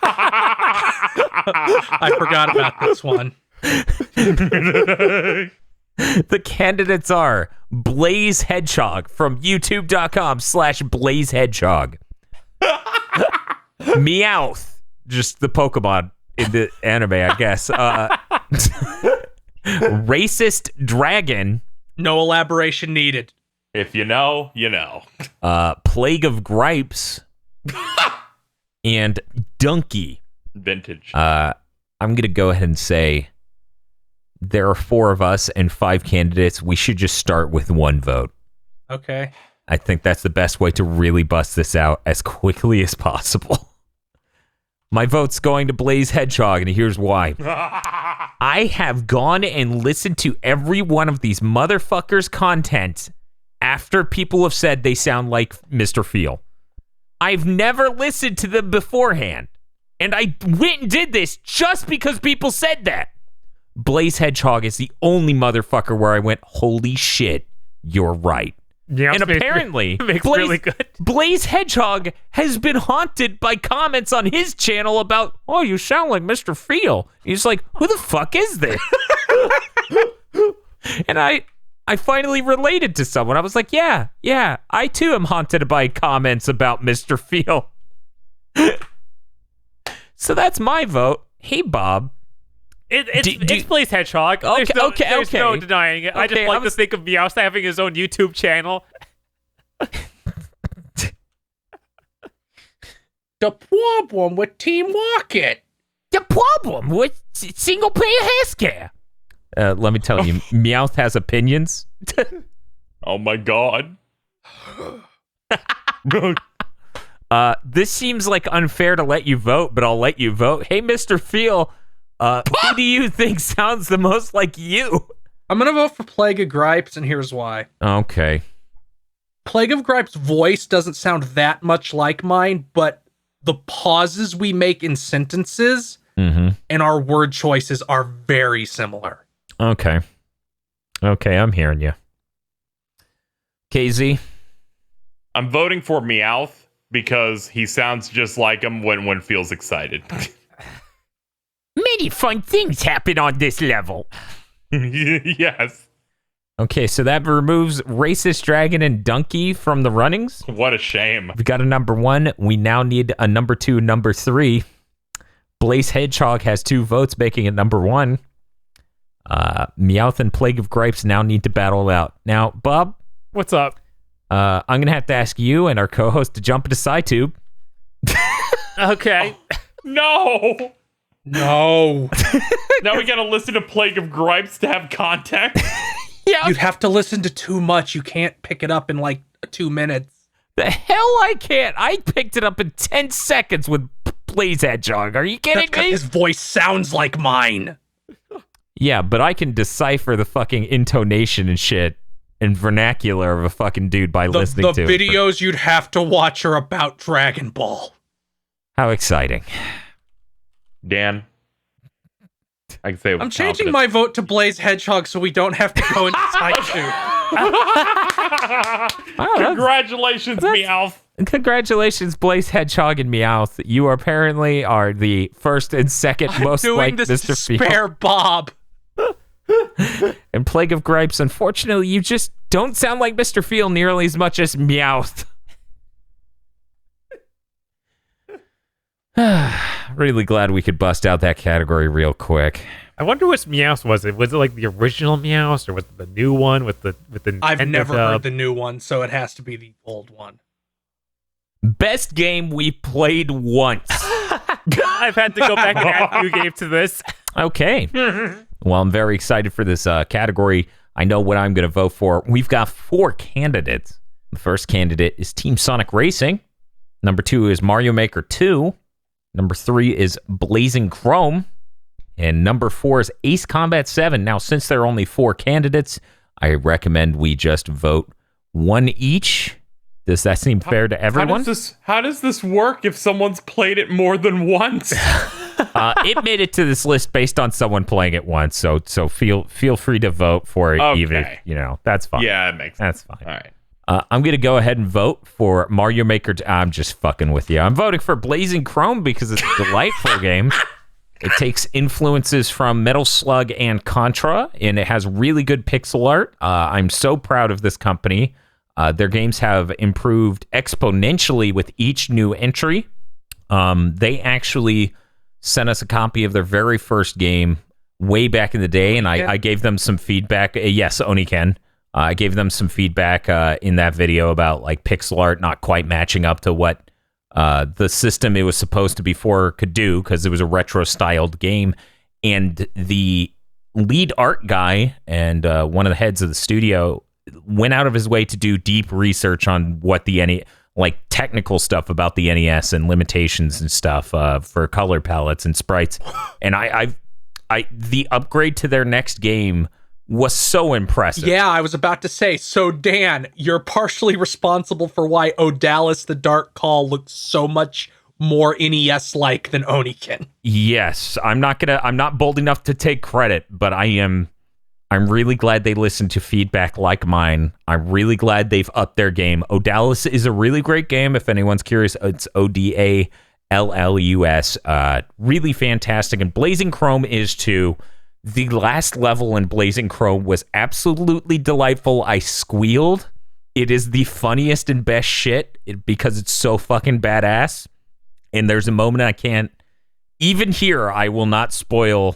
I forgot about this one. The candidates are Blaze Hedgehog from youtube.com/Blaze Hedgehog. Meowth, just the Pokemon in the anime, I guess. Racist Dragon. No elaboration needed. if you know, you know. Plague of Gripes. And Donkey. Vintage. I'm going to go ahead and say there are 4 of us and 5 candidates. We should just start with 1 vote. Okay. I think that's the best way to really bust this out as quickly as possible. My vote's going to Blaze Hedgehog, and here's why. I have gone and listened to every one of these motherfuckers' content after people have said they sound like Mr. Feel. I've never listened to them beforehand, and I went and did this just because people said that. Blaze Hedgehog is the only motherfucker where I went, holy shit, you're right. Yeah, And apparently, makes Blaze, really good. Blaze Hedgehog has been haunted by comments on his channel about, oh, you sound like Mr. Feel. He's like, who the fuck is this? And I finally related to someone. I was like, yeah, I too am haunted by comments about Mr. Feel. So that's my vote. Hey, Bob. It's Blaze Hedgehog. Okay, There's no okay. denying it. I just Okay, like to think of Meowth having his own YouTube channel. The problem with Team Rocket. The problem with single player healthcare. Let me tell you, Meowth has opinions. Oh my god. This seems like unfair to let you vote, but I'll let you vote. Hey, Mr. Feel, who do you think sounds the most like you? I'm going to vote for Plague of Gripes, and here's why. Okay. Plague of Gripes' voice doesn't sound that much like mine, but the pauses we make in sentences and our word choices are very similar. Okay, I'm hearing you. KZ? I'm voting for Meowth because he sounds just like him when feels excited. Many fun things happen on this level. Yes. Okay, so that removes Racist Dragon and Donkey from the runnings. What a shame. We've got a number 1. We now need a number 2, number 3. Blaze Hedgehog has 2 votes, making it number 1. Meowth and Plague of Gripes now need to battle it out. Now, Bob, What's up? I'm going to have to ask you and our co-host to jump into SciTube. Okay. No. No. Now we gotta listen to Plague of Gripes to have context. Yeah. You'd have to listen to too much. You can't pick it up in like 2 minutes. The hell I can't. I picked it up in 10 seconds with Blaze Hedgehog. Are you kidding me? His voice sounds like mine. Yeah, but I can decipher the fucking intonation and shit and vernacular of a fucking dude by listening to The it. videos you'd have to watch are about Dragon Ball. How exciting. Dan, I can say it with I'm changing confidence. my vote to Blaze Hedgehog so we don't have to go into SciTube. Congratulations, Meowth. Congratulations, Blaze Hedgehog and Meowth. You apparently are the first and second most Doing like this Mr. to spare Bob. And Plague of Gripes, unfortunately, you just don't sound like Mr. Feel nearly as much as Meowth. Really glad we could bust out that category real quick. I wonder which Meowth was it. Was it like the original Meowth or was it the new one with the I've Nintendo never dub? heard the new one, so it has to be the old one. Best game we played once. I've had to go back and add new games to this. Okay. Well, I'm very excited for this category. I know what I'm going to vote for. We've got 4 candidates. The first candidate is Team Sonic Racing. Number 2 is Mario Maker 2. Number 3 is Blazing Chrome. And number 4 is Ace Combat 7. Now, since there are only 4 candidates, I recommend we just vote 1 each. Does that seem fair to everyone? How does this work if someone's played it more than once? It made it to this list based on someone playing it once, so feel free to vote for it, even if, that's fine. Yeah, it makes sense. That's fine. All right. I'm going to go ahead and vote for Mario Maker. I'm just fucking with you. I'm voting for Blazing Chrome because it's a delightful game. It takes influences from Metal Slug and Contra, and it has really good pixel art. I'm so proud of this company. Their games have improved exponentially with each new entry. They actually sent us a copy of their very first game way back in the day, and I gave them some feedback. Yes, Oniken. I gave them some feedback in that video about like pixel art not quite matching up to what the system it was supposed to be for could do, because it was a retro-styled game. And the lead art guy and one of the heads of the studio went out of his way to do deep research on what the technical stuff about the NES and limitations and stuff for color palettes and sprites. And I the upgrade to their next game was so impressive. Yeah, I was about to say, so Dan, you're partially responsible for why Odalis the Dark Call looks so much more NES-like than Oniken. Yes, I'm not bold enough to take credit, but I'm really glad they listened to feedback like mine. I'm really glad they've upped their game. Odalis is a really great game. If anyone's curious, it's Odallus. Really fantastic. And Blazing Chrome is too. The last level in Blazing Chrome was absolutely delightful. I squealed. It is the funniest and best shit because it's so fucking badass. And there's a moment I can't... Even here, I will not spoil...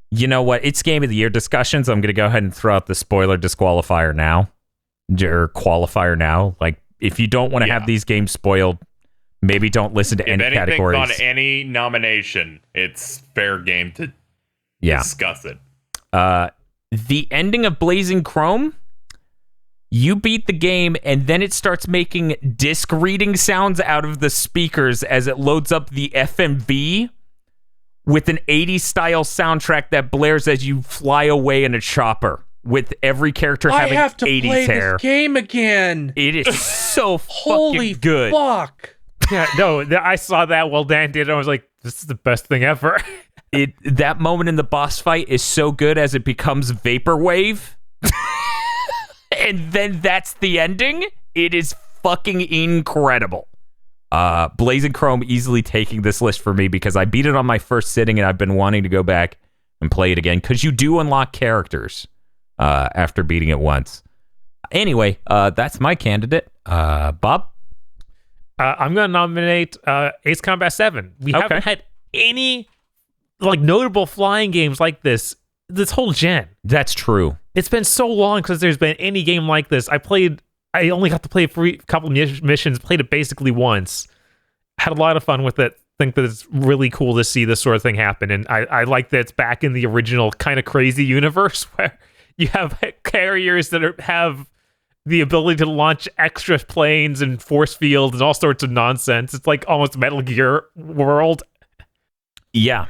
You know what? It's Game of the Year discussions. I'm going to go ahead and throw out the spoiler disqualifier now. Or qualifier now. Like, if you don't want to have these games spoiled, maybe don't listen to any categories. If anything's on any nomination, it's fair game to discuss it. The ending of Blazing Chrome, you beat the game, and then it starts making disc reading sounds out of the speakers as it loads up the FMV with an 80s style soundtrack that blares as you fly away in a chopper, with every character having 80s hair. I have to play this game again. It is so Holy fucking good. Fuck. Yeah, no, I saw that while Dan did it. I was like, this is the best thing ever. That moment in the boss fight is so good as it becomes vaporwave. And then that's the ending. It is fucking incredible. Blazing Chrome easily taking this list for me because I beat it on my first sitting and I've been wanting to go back and play it again because you do unlock characters after beating it once. Anyway, that's my candidate. Bob? I'm going to nominate Ace Combat 7. We haven't had any notable flying games like this whole gen. That's true. It's been so long since there's been any game like this. I only got to play for a couple of missions, played it basically once. Had a lot of fun with it. Think that it's really cool to see this sort of thing happen. And I like that it's back in the original kind of crazy universe where you have carriers that have the ability to launch extra planes and force fields and all sorts of nonsense. It's like almost Metal Gear world. Yeah,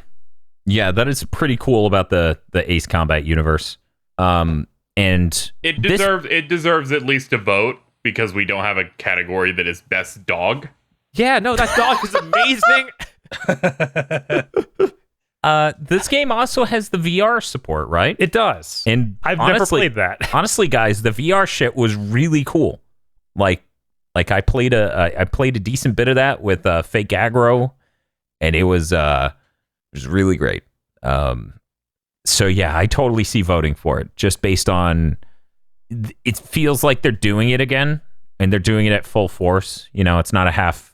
that is pretty cool about the Ace Combat universe. And it deserves at least a vote because we don't have a category that is best dog. Yeah, no, that dog is amazing. This game also has the VR support, right? It does. And I've never played that. Honestly, guys, the VR shit was really cool. Like I played a decent bit of that with Fake Aggro, and it was really great. So yeah, I totally see voting for it just based on it feels like they're doing it again and they're doing it at full force. You know, it's not a half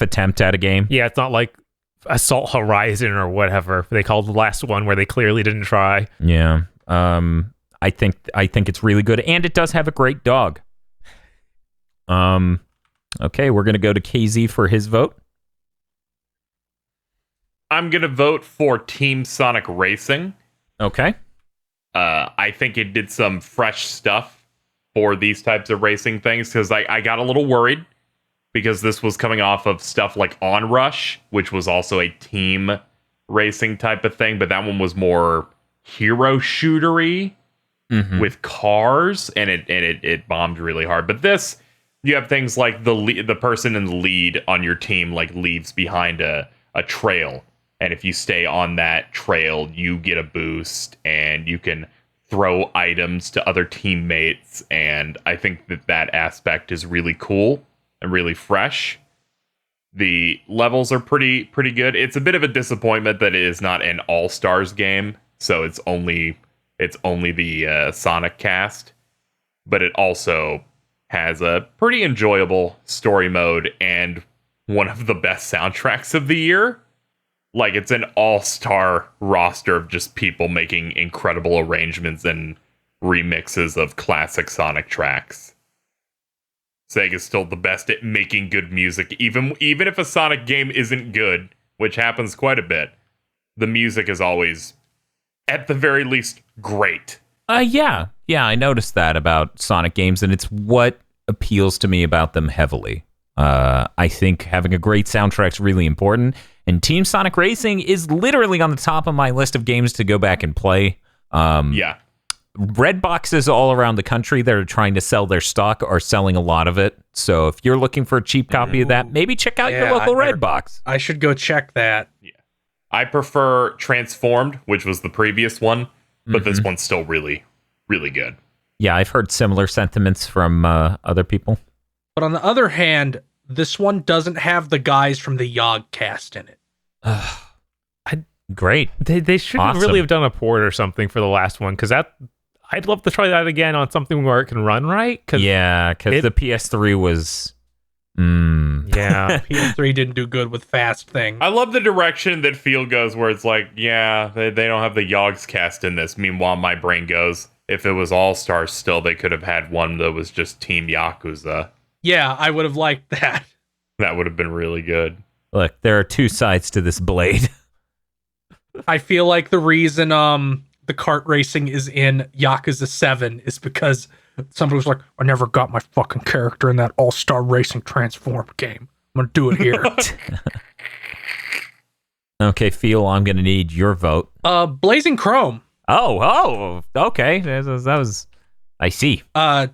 attempt at a game. Yeah, it's not like Assault Horizon or whatever they called the last one where they clearly didn't try. Yeah. I think it's really good and it does have a great dog. Okay, we're going to go to KZ for his vote. I'm going to vote for Team Sonic Racing. Okay. I think it did some fresh stuff for these types of racing things because I got a little worried because this was coming off of stuff like Onrush, which was also a team racing type of thing, but that one was more hero shootery with cars, and it bombed really hard. But this, you have things like the person in the lead on your team leaves behind a trail, and if you stay on that trail, you get a boost, and you can throw items to other teammates, and I think that aspect is really cool and really fresh. The levels are pretty good. It's a bit of a disappointment that it is not an all-stars game, so it's only the Sonic cast, but it also has a pretty enjoyable story mode and one of the best soundtracks of the year. It's an all-star roster of just people making incredible arrangements and remixes of classic Sonic tracks. Sega's still the best at making good music, even if a Sonic game isn't good, which happens quite a bit. The music is always, at the very least, great. Yeah, I noticed that about Sonic games, and it's what appeals to me about them heavily. I think having a great soundtrack is really important, and Team Sonic Racing is literally on the top of my list of games to go back and play. Yeah. Red boxes all around the country that are trying to sell their stock are selling a lot of it. So if you're looking for a cheap copy of that, maybe check out your local Red box. I should go check that. Yeah. I prefer Transformed, which was the previous one, but this one's still really, really good. Yeah, I've heard similar sentiments from other people. But on the other hand, this one doesn't have the guys from the Yog cast in it. Great. They shouldn't really have done a port or something for the last one, because I'd love to try that again on something where it can run right. Because the PS3 was... Yeah. PS3 didn't do good with fast things. I love the direction that Field goes, where it's like, yeah, they don't have the Yogs cast in this. Meanwhile, my brain goes, if it was All-Stars still, they could have had one that was just Team Yakuza. Yeah, I would have liked that. That would have been really good. Look, there are two sides to this blade. I feel like the reason the kart racing is in Yakuza 7 is because somebody was like, I never got my fucking character in that All-Star Racing Transformed game. I'm going to do it here. Okay, Phil, I'm going to need your vote. Blazing Chrome. Oh, okay. That was I see. I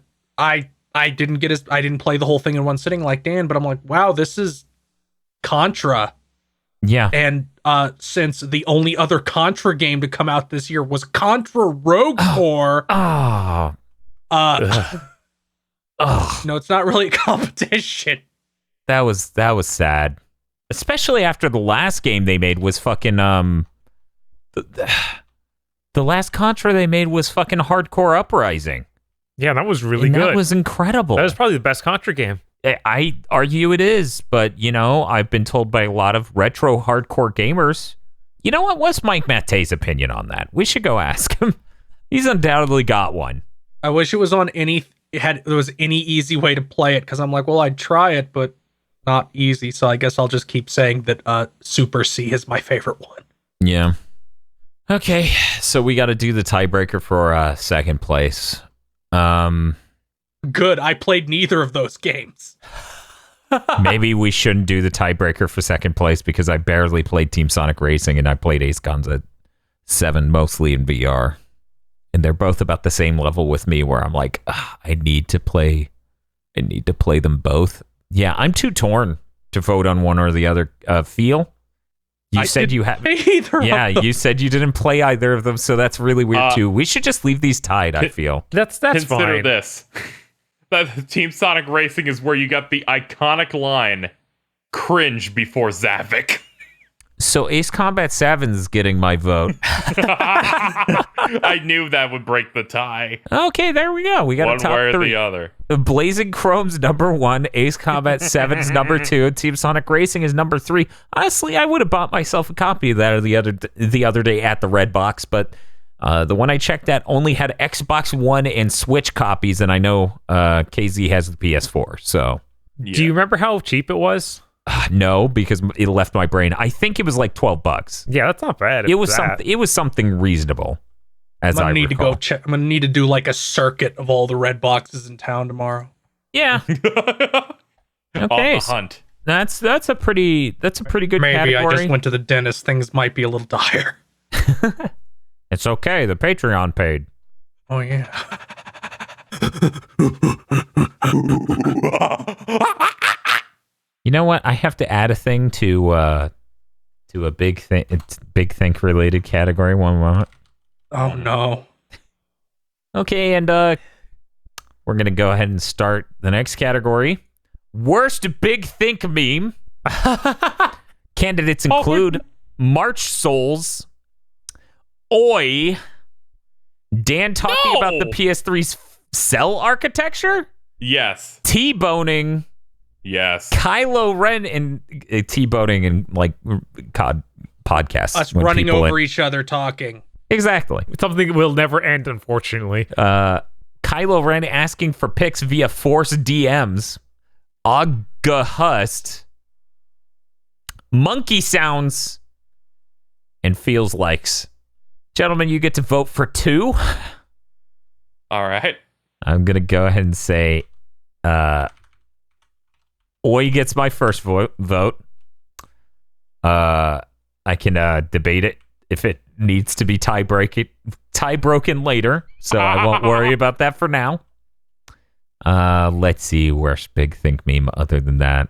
didn't play the whole thing in one sitting like Dan, but I'm like, wow, this is Contra. Yeah. And since the only other Contra game to come out this year was Contra Rogue Corps. No, it's not really a competition. was sad. Especially after the last game they made was fucking the last Contra they made was fucking Hardcore Uprising. Yeah, that was really And good. That was incredible. That was probably the best Contra game. I argue it is, but I've been told by a lot of retro hardcore gamers. You know what? What's Mike Matte's opinion on that? We should go ask him. He's undoubtedly got one. I wish it was on there was any easy way to play it, because I'm like, well, I'd try it, but not easy. So I guess I'll just keep saying that Super C is my favorite one. Yeah. Okay, so we got to do the tiebreaker for second place. Good. I played neither of those games. Maybe we shouldn't do the tiebreaker for second place because I barely played Team Sonic Racing and I played Ace Combat 7 mostly in VR. And they're both about the same level with me where I'm like, I need to play them both. Yeah, I'm too torn to vote on one or the other. Feel? You said you had either. Yeah, you said you didn't play either of them, so that's really weird too. We should just leave these tied, I feel. That's Consider fine. this. That Team Sonic Racing is where you got the iconic line, cringe before Zavik. So Ace Combat 7 is getting my vote. I knew that would break the tie. Okay, there we go. We got one a top way or three. the other. Blazing Chrome's number 1, Ace Combat 7's number 2, and Team Sonic Racing is number 3. Honestly, I would have bought myself a copy of that the other day at the Red Box, but the one I checked at only had Xbox One and Switch copies, and I know KZ has the PS4. So, Yeah. Do you remember how cheap it was? no, because it left my brain. I think it was like $12. Yeah, that's not bad. It was something reasonable. As I'm gonna I need recall. to go check. I'm gonna need to do like a circuit of all the red boxes in town tomorrow. Yeah. On Okay. the hunt. That's a pretty good Maybe category. I just went to the dentist. Things might be a little dire. It's okay. The Patreon paid. Oh yeah. You know what? I have to add a thing to a big think related category. One moment. Oh no. Okay, and we're gonna go ahead and start the next category. Worst big think meme. Candidates include March Souls, Oi, Dan talking about the PS3's cell architecture, Yes. T-boning, Yes. Kylo Ren, and T-boning and like COD podcasts. Us when running people over each other talking. Exactly. Something that will never end, unfortunately. Kylo Ren asking for pics via Force DMs. August. Monkey sounds. And feels likes. Gentlemen, you get to vote for 2. All right. I'm going to go ahead and say Oi gets my first vote. I can debate it if it needs to be tie broken later, so I won't worry about that for now. Let's see, worst big think meme other than that.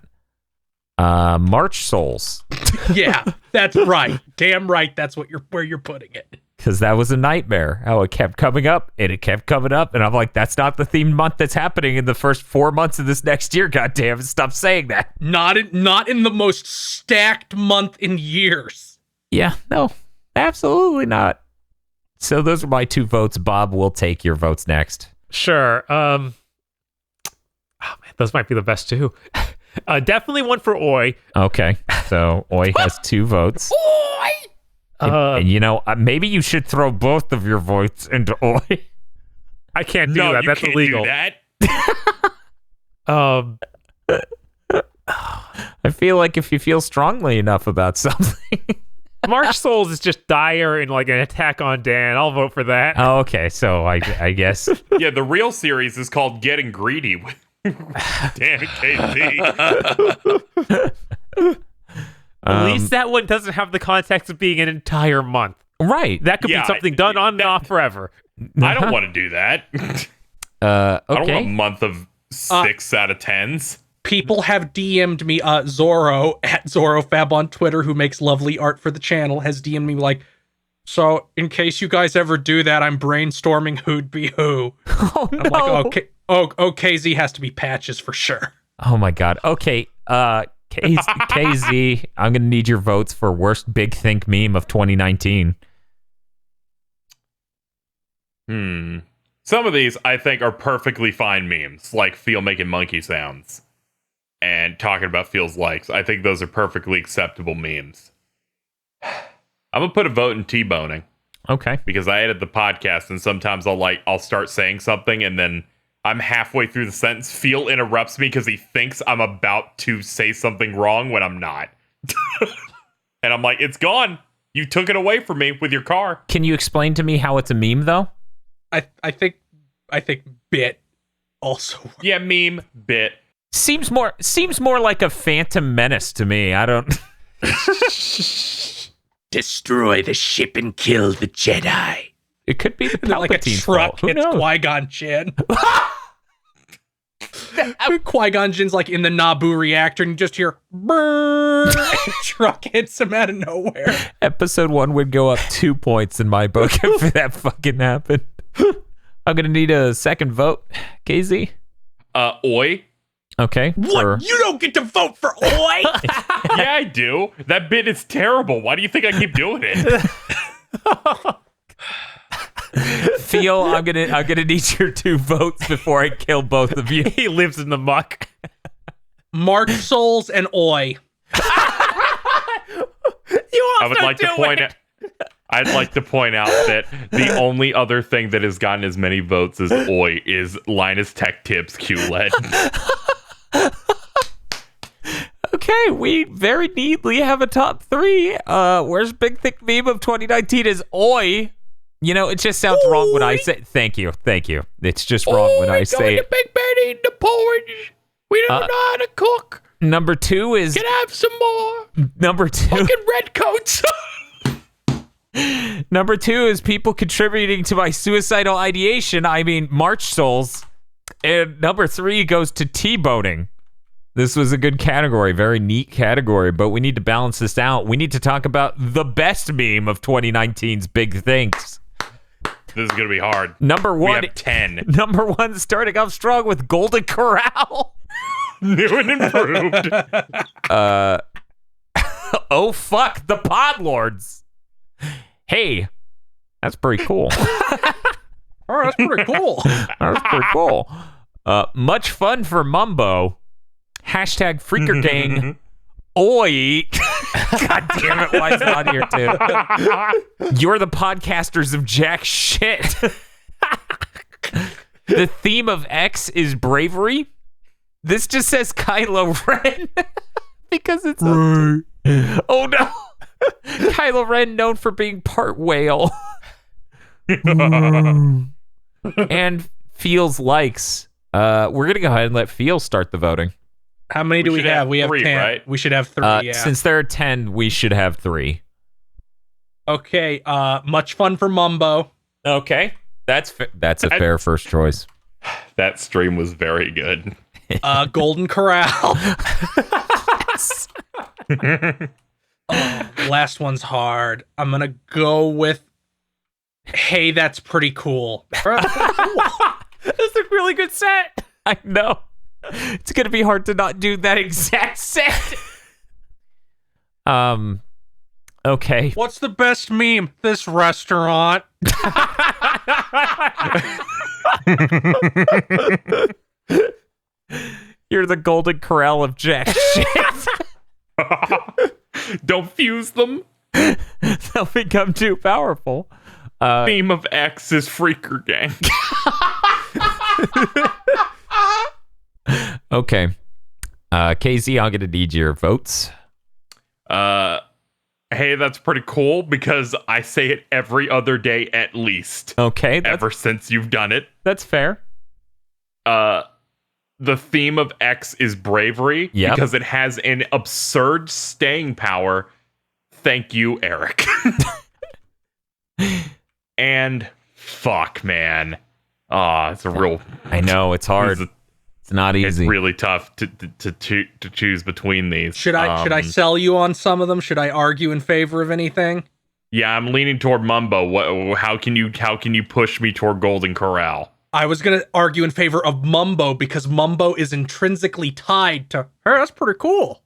March Souls, Yeah, that's right. Damn right. That's where you're putting it. because that was a nightmare. How it kept coming up and it kept coming up, and I'm like, that's not the themed month that's happening in the first 4 months of this next year. Goddamn, stop saying that. Not in the most stacked month in years. Yeah, no, absolutely not. So those are my 2 votes. Bob, we'll take your votes next. Sure. Oh man, those might be the best too. Definitely one for Oi. Okay, so Oi has 2 votes. And maybe you should throw both of your votes into Oi. I can't do No, that. you That's can't illegal. do that. I feel like if you feel strongly enough about something. March Souls is just dire and like an attack on Dan. I'll vote for that. Oh, okay, so I guess. Yeah, the real series is called Getting Greedy with Dan and KZ. At least that one doesn't have the context of being an entire month. Right. That could Yeah, be something done on and off forever. I don't want to do that. Okay. I don't want a month of 6 out of 10s. People have DM'd me, Zorro at ZorroFab on Twitter, who makes lovely art for the channel, has DM'd me like, so in case you guys ever do that, I'm brainstorming who'd be who. Oh, no. I'm like, okay, KZ has to be Patches for sure. Oh, my God. Okay. KZ, I'm gonna need your votes for worst Big Think meme of 2019. Some of these I think are perfectly fine memes, like Feel making monkey sounds and talking about Feel's likes. I think those are perfectly acceptable memes. I'm gonna put a vote in T-boning. Okay. Because I edit the podcast and sometimes I'll start saying something and then I'm halfway through the sentence. Feel interrupts me because he thinks I'm about to say something wrong when I'm not. And I'm like, it's gone. You took it away from me with your car. Can you explain to me how it's a meme, though? I think bit also works. Yeah, meme, bit. Seems more like a Phantom Menace to me. I don't. Destroy the ship and kill the Jedi. It could be the And then, like a Palpatine truck fault. Who hits knows? Qui-Gon Jinn. Qui-Gon Jinn's like in the Naboo reactor, and you just hear brrrr, and truck hits him out of nowhere. Episode 1 would go up 2 points in my book if that fucking happened. I'm gonna need a second vote, KZ. Oi. Okay. What? You don't get to vote for Oi? Yeah, I do. That bit is terrible. Why do you think I keep doing it? Feel, I'm gonna need your 2 votes before I kill both of you. He lives in the muck. Mark Souls and Oi. I'd like to point out that the only other thing that has gotten as many votes as Oi is Linus Tech Tips QLED. Okay, we very neatly have a top 3. Where's Big Thick Meme of 2019 is Oi. You know, it just sounds wrong when I say. Thank you. It's just wrong when I say it. Big Man eating the porridge. We don't know how to cook. Number 2 is Can I have some more? number 2. Fucking redcoats. Number 2 is people contributing to my suicidal ideation. I mean, March Souls. And number 3 goes to T-boning. This was a good category, very neat category, but we need to balance this out. We need to talk about the best meme of 2019's Big Things. This is going to be hard. Number 1. We have 10. Number 1 starting off strong with Golden Corral. New and improved. Oh, fuck, the Podlords. Hey, that's pretty cool. Oh, that's pretty cool. That's pretty cool. Much fun for Mumbo. Hashtag Freaker Gang. Oi. God damn it, why is it on here too? You're the podcasters of jack shit. The theme of X is bravery. This just says Kylo Ren. Because it's oh no. Kylo Ren known for being part whale. And Feels likes. We're gonna go ahead and let Feel start the voting. How many do we should have? have We have 3, 10. right? We should have 3, yeah. Since there are 10, we should have 3. Okay, much fun for Mumbo. Okay. That's a fair first choice. That stream was very good. Golden Corral. Last one's hard. I'm gonna go with hey, that's pretty cool. That's a really good set. I know. It's gonna be hard to not do that exact set. Okay. What's the best meme? This restaurant. You're the Golden Corral of jack shit. Don't fuse them. They'll become too powerful. Theme of X is Freaker Gang. Okay. KZ, I'm gonna need your votes. Hey, that's pretty cool because I say it every other day at least. Okay. Ever since you've done it. That's fair. The theme of X is bravery Yep. because it has an absurd staying power. Thank you, Eric. And fuck, man. It's a real. I know it's hard. It's not It's easy. really tough to choose between these. Should I sell you on some of them? Should I argue in favor of anything? Yeah, I'm leaning toward Mumbo. How can you push me toward Golden Corral? I was going to argue in favor of Mumbo because Mumbo is intrinsically tied to, hey, that's pretty cool.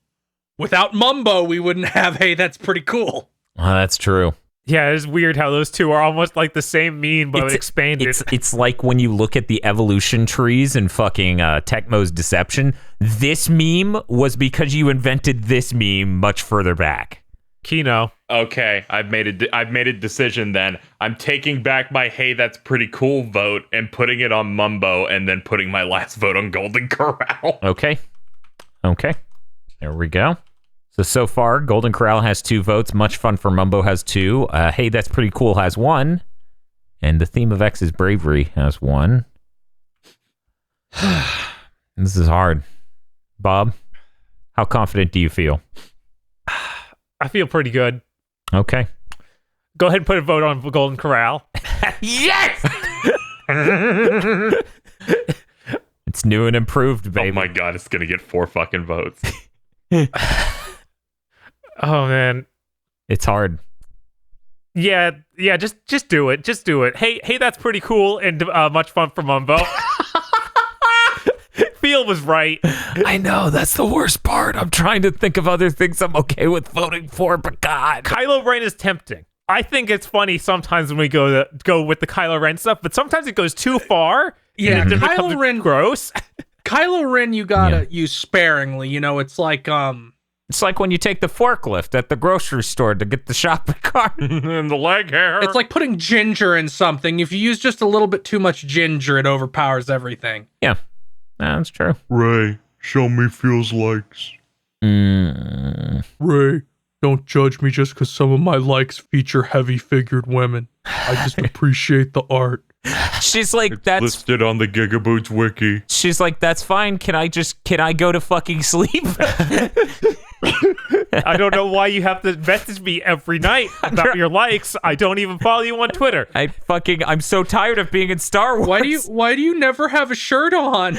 Without Mumbo, we wouldn't have, hey, that's pretty cool. That's true. Yeah, it's weird how those two are almost like the same meme, but expanded. It's like when you look at the evolution trees in fucking Tecmo's Deception. This meme was because you invented this meme much further back. Kino. Okay, I've made a decision then. I'm taking back my hey that's pretty cool vote and putting it on Mumbo and then putting my last vote on Golden Corral. Okay. There we go. So far, Golden Corral has 2 votes. Much Fun for Mumbo has 2. Hey, That's Pretty Cool has 1. And The Theme of X's Bravery has 1. This is hard. Bob, how confident do you feel? I feel pretty good. Okay. Go ahead and put a vote on Golden Corral. Yes! It's new and improved, baby. Oh my god, it's gonna get 4 fucking votes. Oh man, it's hard. Yeah. Just do it. Just do it. Hey, that's pretty cool and much fun for Mumbo. Feel was right. I know, that's the worst part. I'm trying to think of other things I'm okay with voting for, but God. Kylo Ren is tempting. I think it's funny sometimes when we go with the Kylo Ren stuff, but sometimes it goes too far. Yeah, and it Kylo becomes Ren gross. Kylo Ren, you gotta use sparingly. You know, it's like It's like when you take the forklift at the grocery store to get the shopping cart. And the leg hair. It's like putting ginger in something. If you use just a little bit too much ginger, it overpowers everything. Yeah, that's true. Ray, show me feels likes. Ray, don't judge me just because some of my likes feature heavy-figured women. I just appreciate the art. She's like, It's that's listed on the GigaBoots wiki. She's like, that's fine. Can I go to fucking sleep? I don't know why you have to message me every night about your likes. I don't even follow you on Twitter. I'm so tired of being in Star Wars. Why do you never have a shirt on?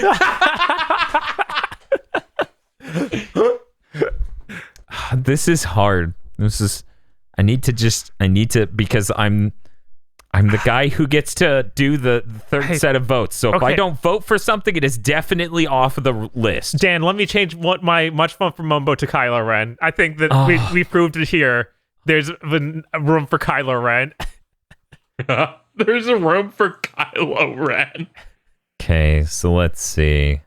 This is hard. I need to because I'm the guy who gets to do the third set of votes. So if I don't vote for something, it is definitely off the list. Dan, let me change my much fun for Mumbo to Kylo Ren. I think that we proved it here. There's a room for Kylo Ren. There's a room for Kylo Ren. Okay, so let's see.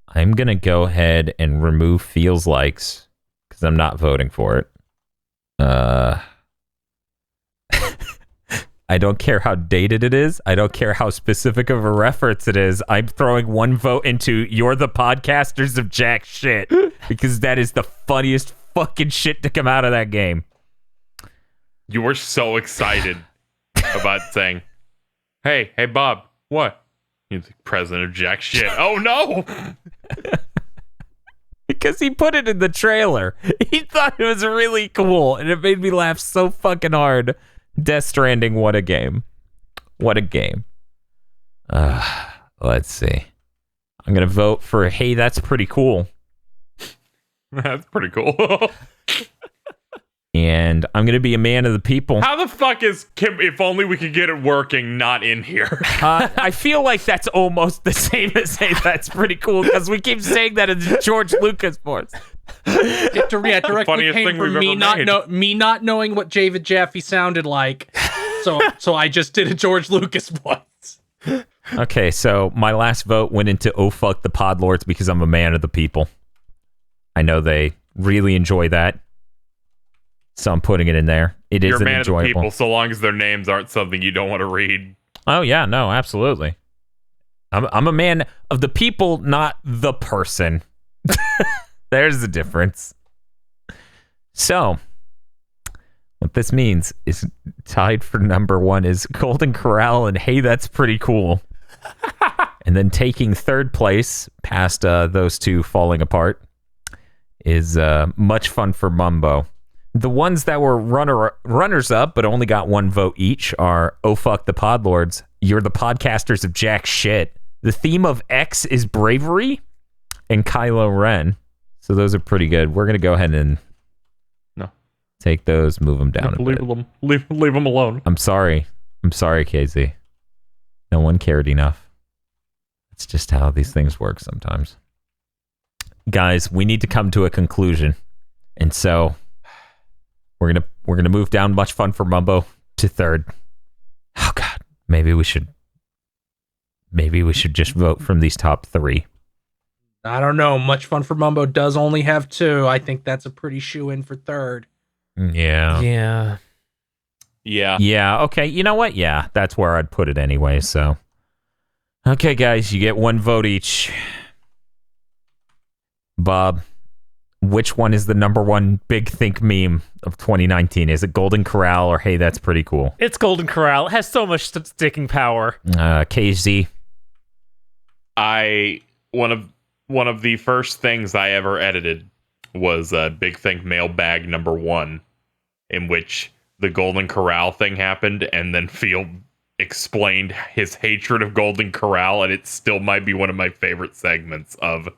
I'm gonna go ahead and remove feels likes because I'm not voting for it. I don't care how dated it is. I don't care how specific of a reference it is. I'm throwing 1 vote into You're the Podcasters of Jack Shit because that is the funniest fucking shit to come out of that game. You were so excited about saying, hey, Bob, what? He's the president of Jack Shit. Oh, no! Because he put it in the trailer. He thought it was really cool, and it made me laugh so fucking hard. Death Stranding, what a game. What a game. Let's see. I'm going to vote for, hey, that's pretty cool. That's pretty cool. And I'm going to be a man of the people. How the fuck is Kim, if only we could get it working, not in here? I feel like that's almost the same as, hey, that's pretty cool, because we keep saying that in George Lucas voice. It directly Funniest came thing from we've ever me not knowing what David Jaffe sounded like. So I just did a George Lucas voice. Okay, so my last vote went into oh fuck the Podlords because I'm a man of the people. I know they really enjoy that. So I'm putting it in there. You're a man enjoyable. of the people, so long as their names aren't something you don't want to read. Oh yeah, no, absolutely. I'm a man of the people, not the person. There's the difference. So, what this means is tied for number 1 is Golden Corral and hey, that's pretty cool. And then taking third place past those two falling apart is Much Fun for Mumbo. The ones that were runners up but only got 1 vote each are Oh Fuck the Podlords, You're the Podcasters of Jack Shit, The Theme of X is Bravery, and Kylo Ren. So those are pretty good. We're going to go ahead and take those, move them down a bit. Leave them alone. I'm sorry, KZ. No one cared enough. It's just how these things work sometimes. Guys, we need to come to a conclusion. And so we're gonna move down Much Fun for Mumbo to third. Oh god. Maybe we should just vote from these top 3. I don't know. Much Fun for Mumbo does only have 2. I think that's a pretty shoe-in for third. Yeah. Yeah, okay. You know what? Yeah, that's where I'd put it anyway, so. Okay, guys, you get 1 vote each. Bob, which one is the number 1 big think meme of 2019? Is it Golden Corral or Hey, That's Pretty Cool? It's Golden Corral. It has so much sticking power. KZ. One of the first things I ever edited was Big Think Mailbag number 1, in which the Golden Corral thing happened, and then Field explained his hatred of Golden Corral, and it still might be one of my favorite segments of,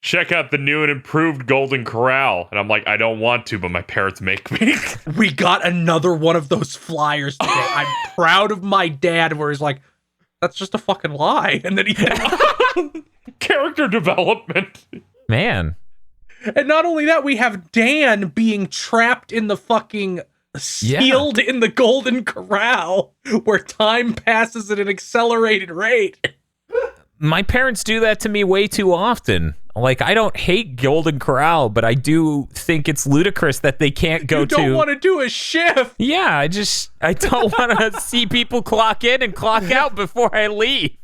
check out the new and improved Golden Corral. And I'm like, I don't want to, but my parents make me. We got another one of those flyers today. I'm proud of my dad, where he's like, that's just a fucking lie. And then he Character development. Man. And not only that, we have Dan being trapped in the fucking sealed in the Golden Corral, where time passes at an accelerated rate. My parents do that to me way too often. Like, I don't hate Golden Corral, but I do think it's ludicrous that they can't go to... You don't want to do a shift! Yeah, I don't want to see people clock in and clock out before I leave.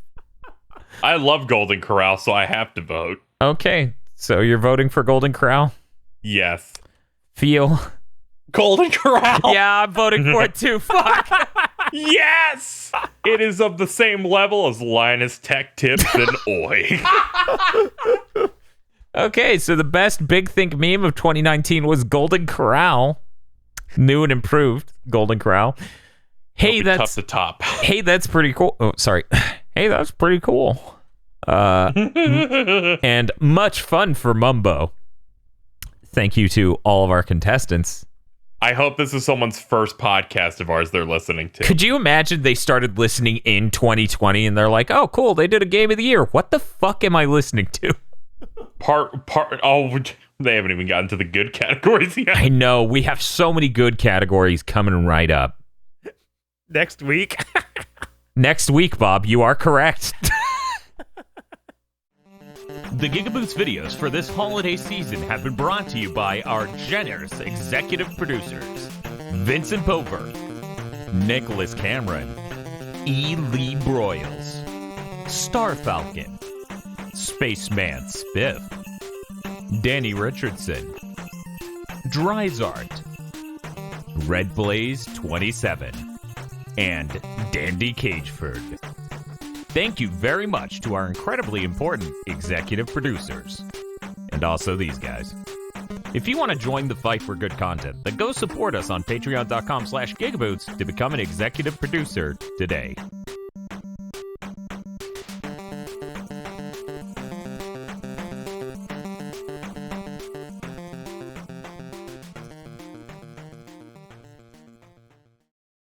I love Golden Corral, so I have to vote. Okay, so you're voting for Golden Corral? Yes. Feel? Golden Corral! Yeah, I'm voting for it too. Fuck! Yes! It is of the same level as Linus Tech Tips and Oi. Okay, so the best Big Think meme of 2019 was Golden Corral. New and improved Golden Corral. Hey, that's tough to top. Hey, that's pretty cool. Oh, sorry. Hey, that's pretty cool. And much fun for Mumbo. Thank you to all of our contestants. I hope this is someone's first podcast of ours they're listening to. Could you imagine they started listening in 2020 and they're like, oh, cool, they did a game of the year. What the fuck am I listening to? They haven't even gotten to the good categories yet. I know, we have so many good categories coming right up. Next week. Next week, Bob, you are correct. The GigaBoots videos for this holiday season have been brought to you by our generous executive producers, Vincent Pover, Nicholas Cameron, E. Lee Broyles, Star Falcon, Spaceman Spiff, Danny Richardson, Dryzart, Red Blaze 27, and Dandy Cageford. Thank you very much to our incredibly important executive producers. And also these guys. If you want to join the fight for good content, then go support us on patreon.com/gigaboots to become an executive producer today.